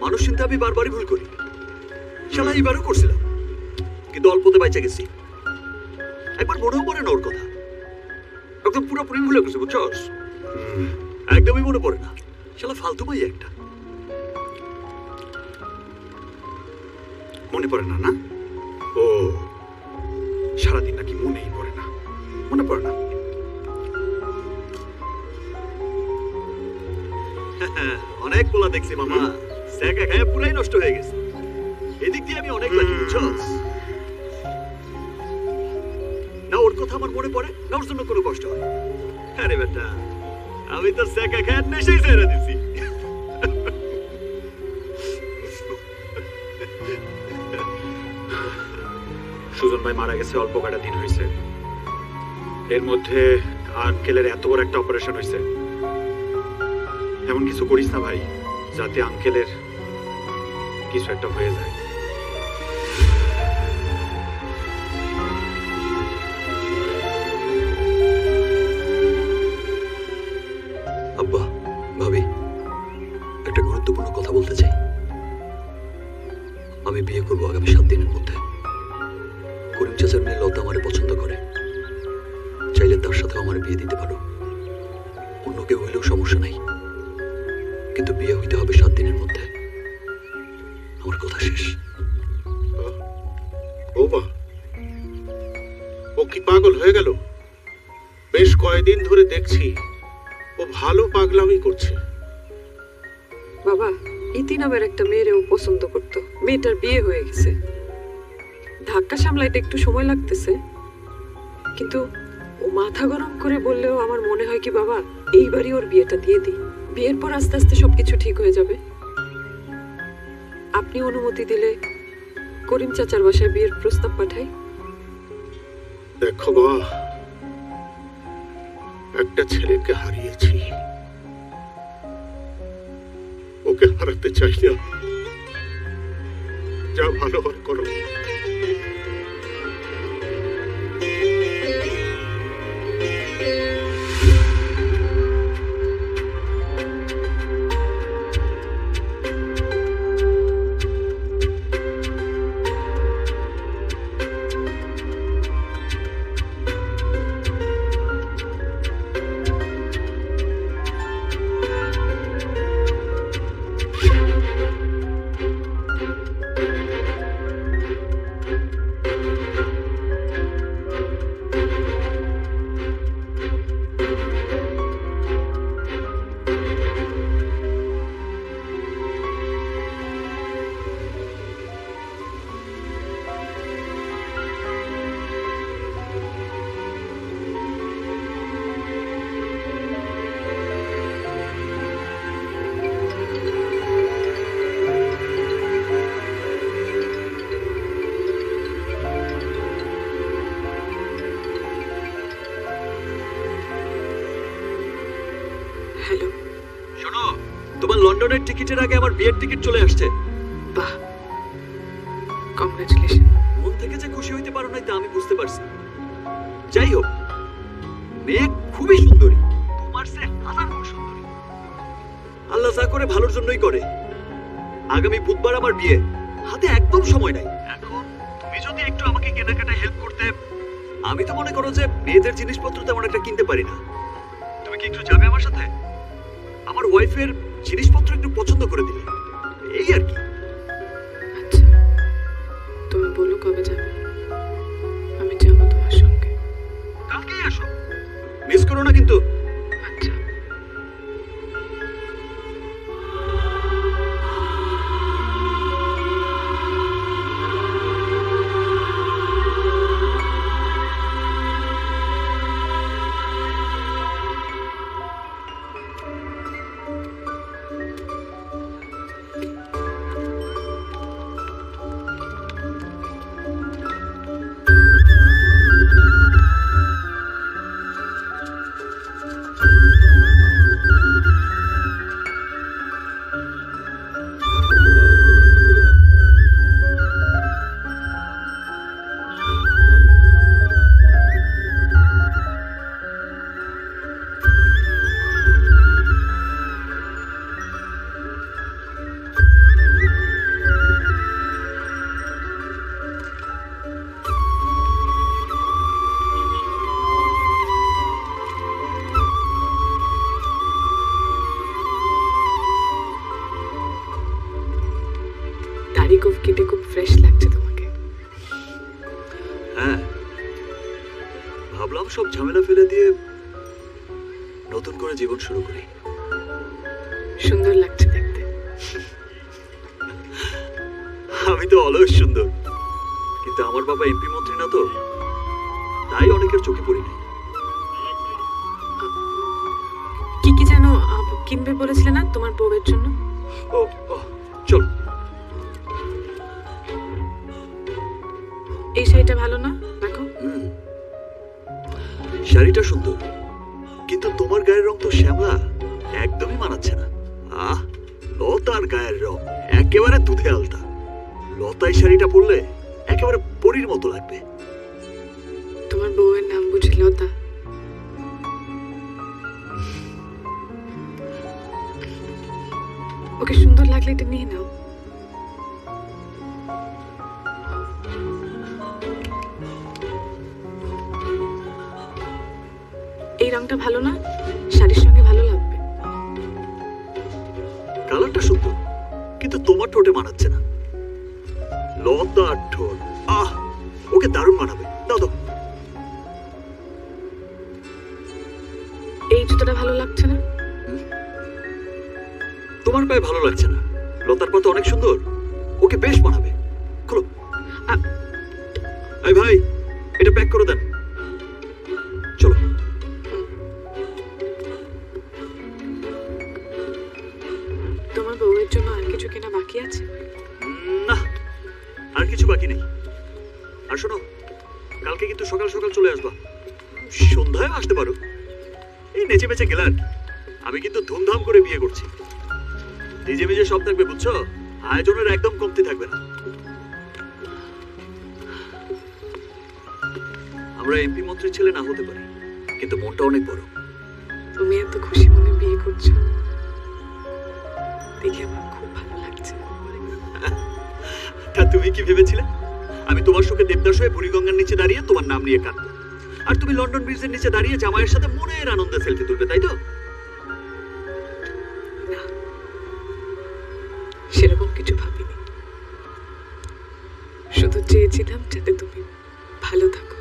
মানুষ চিন্তা আমি বারবারই ভুল করি, শালা এইবারও করছিলাম, কিন্তু অল্পতে বাইচা গেছি। একবার মনেও পড়ে না ওর কথা, একদম পুরোপুরি ভুলে গেছে, বুঝছস? একদমই মনে পড়ে না, শালা ফালতু মাই একটা। মনে পড়ে না? না, ও সারাদিন নাকি মনেই পড়ে না, মনে পড়ে না। অনেক পোলা দেখছি মামা, স্যাকা খায় পুরাই নষ্ট হয়ে গেছে। এদিক দিয়ে আমি অনেক লাকি, বুঝছস? না ওর কথা আমার মনে পড়ে, না ওর জন্য কোনো কষ্ট হয়। আরে বেটা, আমি তো স্যাকা খায় নেশাই ছেড়ে দিছি। সুজন ভাই মারা গেছে অল্প কটা দিন হয়েছে, এর মধ্যে আঙ্কেলের এত বড় একটা অপারেশন হয়েছে। এমন কিছু করিস না ভাই যাতে আঙ্কেলের কিছু একটা হয়ে যায়। বিয়ে দিতে পারো, অন্য কেউ হইলেও সমস্যা নাই, কিন্তু বিয়ে হইতে হবে 7 দিনের মধ্যে। আমার কথা শেষ। ও মা, ও কি পাগল হয়ে গেল? বেশ কয়েকদিন ধরে দেখছি ও ভালো পাগলামি করছে। বাবা, ইতি নামের একটা মেয়েরে ও পছন্দ করত, মেয়েটার বিয়ে হয়ে গেছে। ধাক্কা সামলাইতে একটু সময় লাগতেছে, কিন্তু ও মাথা গরম করে বললেও আমার মনে হয় কি বাবা, এইবারই ওর বিয়েটা দিয়ে দিই। বিয়ের পর আস্তে আস্তে সবকিছু ঠিক হয়ে যাবে। আপনি অনুমতি দিলে করিম চাচার বাসায় বিয়ের প্রস্তাব পাঠাই। দেখো মা, একটা ছেলেকে হারিয়েছি, ওকে হারাতে চাই না। যা ভালো হয় করো। শোনো, তোমার লন্ডনের টিকিটের আগে আমার বিয়ের টিকিট চলে আসছে। বাহ, কংগ্রাচুলেশন। মন থেকে যে খুশি হইতে পারো নাই তা আমি বুঝতে পারছি। যাই হোক, মেয়ে খুবই সুন্দরী, তোমার সে হাজার গুণ সুন্দরী। আল্লাহ যা করে ভালোর জন্যই করে। আগামী বুধবার আমার বিয়ে, হাতে একদম সময় নাই। এখন তুমি যদি একটু আমাকে কেনাকাটায় হেল্প করতে। আমি তো মনে করো যে মেয়েদের জিনিসপত্র তেমন একটা কিনতে পারি না, তুমি কি একটু যাবে আমার সাথে? আমার ওয়াইফের জিনিসপত্র একটু পছন্দ করে দিলে, এই আর কি। আচ্ছা, তুমি বলো কবে যাবে, আমি যাবো তোমার সঙ্গে। কালকেই আসো, মিস করো না কিন্তু। আচ্ছা। কেটে খুব ফ্রেশ লাগছে তোমাকে। হ্যাঁ, ভাবলাম সব ঝামেলা ফেলে দিয়ে নতুন করে জীবন শুরু করি। সুন্দর লাগছে দেখতে। আমি তো অলওয়েজ সুন্দর, কিন্তু আমার বাবা এমপি মন্ত্রী না তো, তাই অনেকের চোখে পড়ি নাই। কি কি যেন কিনবে বলেছিলে না তোমার বউয়ের জন্য? ও চল। এই শাড়িটা ভালো না? দেখো। শাড়িটা সুন্দর, কিন্তু তোমার গায়ের রং তো শ্যামলা, একদমই মানাচ্ছে না। লতার গায়ের রং একেবারে দুধে আলতা। লতাই শাড়িটা পরলে একেবারে পরীর মতো লাগবে। তোমার বউয়ের নাম বুঝি লতা? ওকে সুন্দর লাগলে এটা নিয়ে নাও। এই রংটা কালারটা ভালো না? শাড়ির সঙ্গে ভালো লাগবে। কালারটা সুন্দর, কিন্তু তোমার ঠোঁটে মানাচ্ছে না। লতার ঠোঁট, আহ, ওকে দারুণ মানাবে। দাও দাও। এই জুতোটা ভালো লাগছে না? তোমার পায়ে ভালো লাগছে না? লতার পা তো অনেক সুন্দর, ওকে বেশ মানাবে। খোলো। এই ভাই, এটা প্যাক করে দেন। চলো। তোমার বউয়ের জন্য আর কিছু কেনা বাকি আছে? না, আর কিছু বাকি নেই। আর শোনো, কালকে কিন্তু সকাল সকাল চলে আসবা। সন্ধ্যায় আসতে পারো। এই নেচে বেঁচে গেলার, আমি কিন্তু ধুমধাম করে বিয়ে করছি। নিজে নিজে সব থাকবে, বুঝছো? আয়োজনের একদম কমতি থাকবে না। আমরা এমপি মন্ত্রীর ছেলে না হতে পারি, কিন্তু মনটা অনেক বড়। তুমি এত খুশি মনে বিয়ে করছো দেখে আমার খুব ভালো লাগছে। তা তুমি কি ভেবেছিলে আমি তোমার সঙ্গে দেবদাস হয়ে বুড়িগঙ্গার নিচে দাঁড়িয়ে তোমার নাম নিয়ে কাঁদবো, আর তুমি লন্ডন ব্রিজের নিচে দাঁড়িয়ে জামাইয়ের সাথে মনের আনন্দে সেলফি তুলবে, তাই তো? না, সেরকম কিছু ভাবিনি। শুধু চেয়েছিলাম যাতে তুমি ভালো থাকো,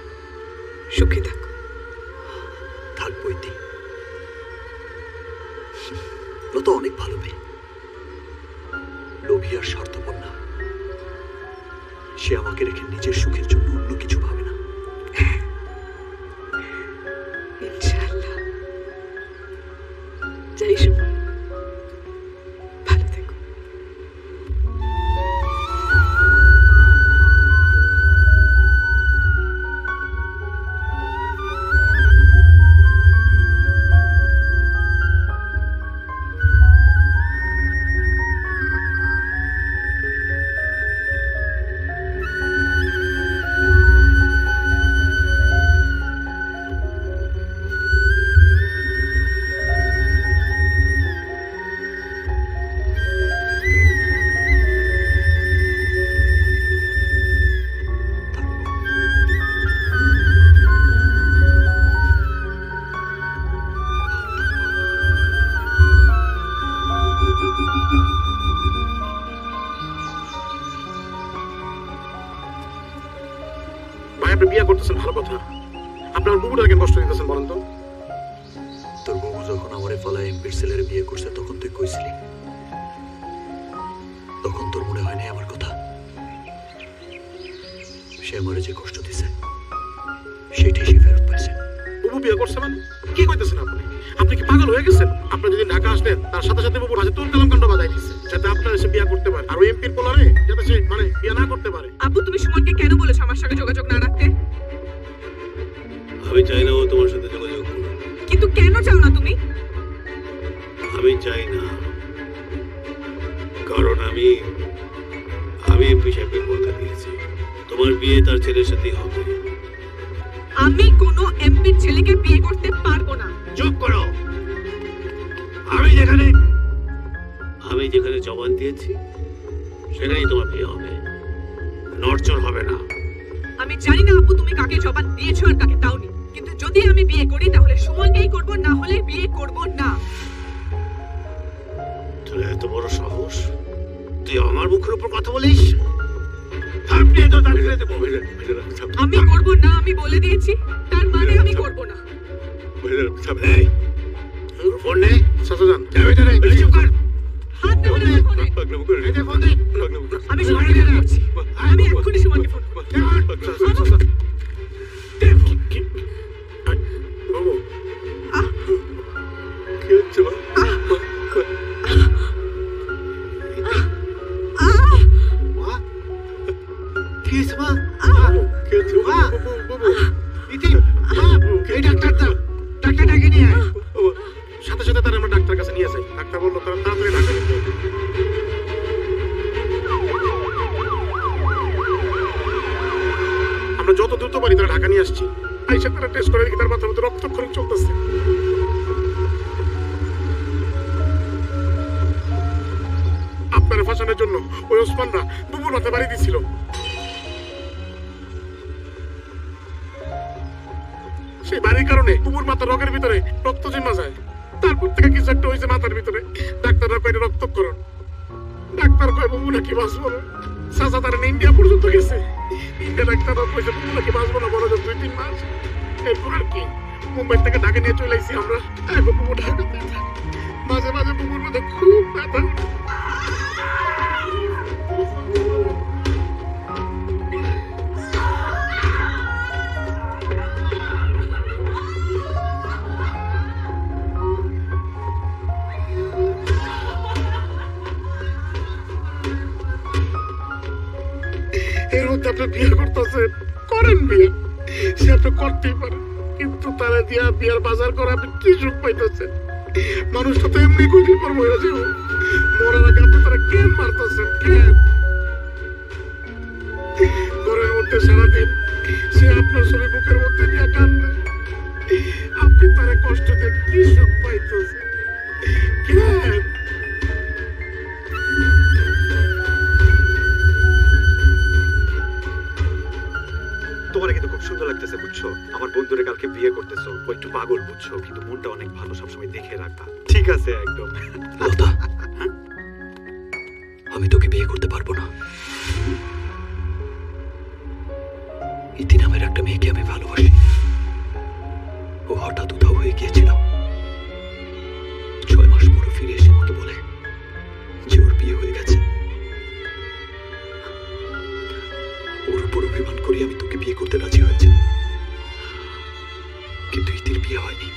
সুখে থাকো। থাকবই তো, তো অনেক ভালো মেয়ে, লোভী আর স্বার্থপর না। সে আমাকে রেখে নিজের সুখের জন্য অন্য কিছু ভাবে না। ইনশাআল্লাহ। যাই শুভ, ভালো থেকো। বিয়ে করতেছেন ভালো কথা, আপনার বুবুটা কেন কষ্ট দিতেছেন বলেন তো? তোর বুবু যখন আমার ফালা এমপির ছেলের বিয়ে করছে তখন তুই কইছিলি, তখন তোর মনে হয়নি আমার কথা? সে আমারে যে কষ্ট দিছে সেটাই সে ফেরত পাইছে। বুবু বিয়ে করছে মানে কি কইতেছেন আপনি? আপনি কি পাগল হয়ে গেছেন? আপনি যদি ঢাকা আসলেন তার সাথে সাথে বুবুর হাতে তোর কালাম কাণ্ড বাজাই দিচ্ছে, যাতে আপনার এসে বিয়ে করতে পারে, আর ওই এমপির পোলারে যাতে সে মানে বিয়ে না করতে পারে। আব্বু, তুমি সুমনকে কেন বলেছো আমার সঙ্গে যোগাযোগ না রাখতে? আমি চাই না ও তোমার সাথে যোগাযোগ করুক। কিন্তু কেন চাও না তুমি? আমি চাই না, কারণ আমি এমপি সাহেবকে কথা দিয়েছি তোমার বিয়ে তার ছেলের সাথেই হবে। আমি কোনো এমপির ছেলেকে বিয়ে করতে পারবো না। চুপ করো। আমি যেখানে জবান দিয়েছি সেখানেই তোমার বিয়ে হবে, নড়চড় হবে না। আমি জানি না আব্বু তুমি কাকে জবান দিয়েছো আর কাকে দাওনি, কিন্তু যদি আমি বিয়ে করি তাহলে সুমনকেই করব, না হলে বিয়ে করব না। তোর এত বড় সাহস, তুই আমার মুখের উপর কথা বলিস? আপনি তো দাঁড়িয়ে দেবো। আমি করব না, আমি বলে দিয়েছি, তার মানে আমি করব না। ফোন নে। চাচা যান, হাত দেবো না ফোনে। আমি সুমনকে ফোন করছি, আমি এক্ষুনি সুমনকে ফোন করছি। বাবু কি হচ্ছে? সাথে সাথে তার আমরা ডাক্তার কাছে নিয়ে যাই। ডাক্তার বললো তারা তাড়াতাড়ি ঢাকা নিতে হবে। আমরা যত দ্রুত পারি তারা ঢাকা নিয়ে আসছি। আইসা তারা টেস্ট করে দেখি তার মাথার মধ্যে রক্তক্ষরণ চলতেছে। আপনারা ফাঁসানোর জন্য ওই ওসমানরা বুবুর মাথায় বাড়ি দিচ্ছিল। সেই বাড়ির কারণে বুবুর মাথা রগের ভিতরে রক্ত জমা যায়, তারপর থেকে কিছু একটা হয়েছে মাথার ভিতরে। ডাক্তাররা কয় রক্তকরণ। ডাক্তার কয় বুবু নাকি বাঁচবো না। চাচা তার ইন্ডিয়া পর্যন্ত গেছে, ইন্ডিয়া ডাক্তাররা কইছে বুবু নাকি বাঁচবো না, বড় 2-3 মাস। এরপর আর কি মুম্বাই থেকে ঢাকা নিয়ে চলে আইছি আমরা। এখন বুবু ঢাকাতে থাকে। মাঝে মাঝে বুবুর মধ্যে খুব ব্যথা। এর মধ্যে আপনি বিয়ে করতেছেন, করেন বিয়ে, সে আপনি করতেই পারেন, কিন্তু তারা দিয়া বিয়ার বাজার করে আপনি কি সুখ পাইতেছেন? মানুষটা তো এমনি কদিন পর মরে যাবো, মরার আগে আপনি তারা কেন মারতেছেন? কেন ঘরের মধ্যে সারাদিন সে আপনার ছবি বুকের মধ্যে নিয়ে কান্দে, আপনি তারা কষ্ট দিয়ে কি সুখ পাইতেছেন? কেন? তোমার কিন্তু খুব সুন্দর লাগতেছে বুঝছো, আমার বন্ধুরে কালকে বিয়ে করতেছো, ও একটু পাগল বুঝছো, কিন্তু মনটা অনেক ভালো, সবসময় দেখে রাখবা। ঠিক আছে একদম। লতা, আমি তোকে বিয়ে করতে পারবো না। ইতি নামের একটা মেয়েকে আমি ভালোবাসি। ও হঠাৎ উধাও হয়ে গিয়েছিল। 6 মাস পর ফিরে এসে আমাকে বলে যে ওর বিয়ে হয়ে গেছে। ওর উপর অভিমান করি আমি তোকে বিয়ে করতে রাজি হয়েছে, কিন্তু ইতির বিয়ে হয়নি।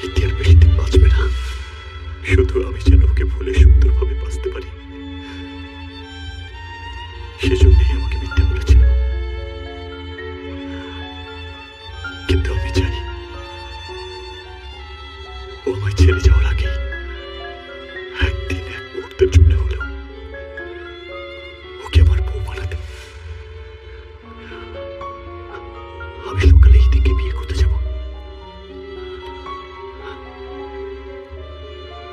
ইতি আর বেশি দিন বাঁচবে না। শুধু আমি যেন ওকে ভুলে সুন্দরভাবে বাঁচতে পারি, সেজন্যই আমাকে মিথ্যে বলেছিল। কিন্তু আমি চাই ও আমায় ছেড়ে যাওয়ার আগে একদিন এক মুহূর্তের জন্য হলেও ওকে আমার বউ বানাতে। আমি সকালে ইতিকে বিয়ে করতে যাব,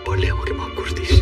পারলে আমাকে মাফ করে দিস।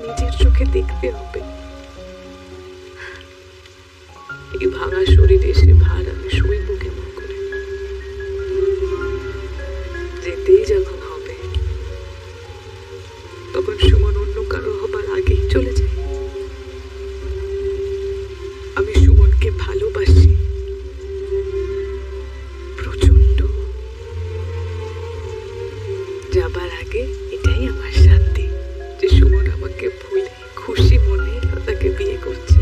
নিজের চোখে দেখতে হবে। এই ভাঙা শরীরে এসে ভার আমি সইব কেমন করে? যেতেই যখন হবে তখন সুমন অন্য কারো হবার আগেই চলে যায়। আমি সুমনকে ভালোবাসি প্রচন্ড। যাবার আগে এটাই আমার শান্তি যে সুমন আমাকে ভুলে খুশি মনে তাকে বিয়ে করছে।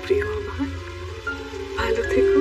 প্রিয় আমার, ভালো থেকো।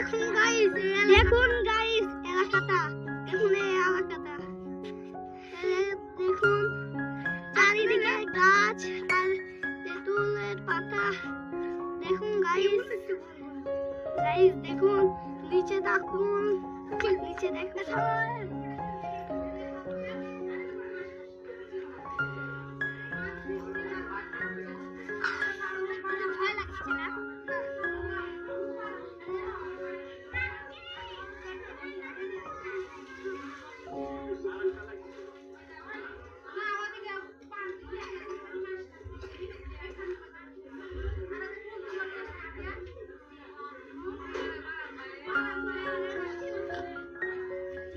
দেখুন গাইস এলাকাটা, দেখুন এই এলাকাটা, দেখুন চারিদিকে গাছ আর তেঁতুলের পাতা। দেখুন গাইস, দেখুন নিচে দেখুন, নিচে দেখতে ভয় লাগছে না?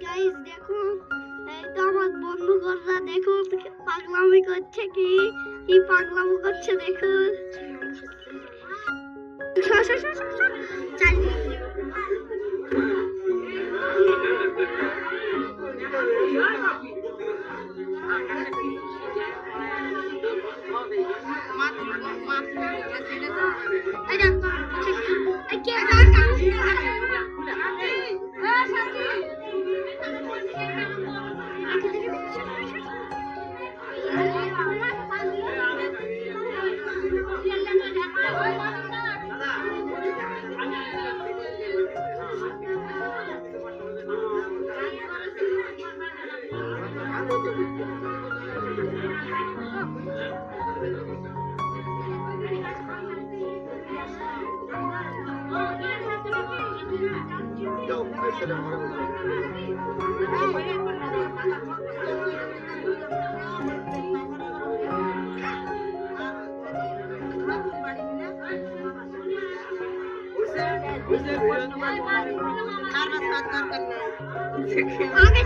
গাইস দেখুন, এই তো আমার বন্ধুরা দেখুন পাগলামি করছে, কি পাগলামি করছে দেখুন। आगे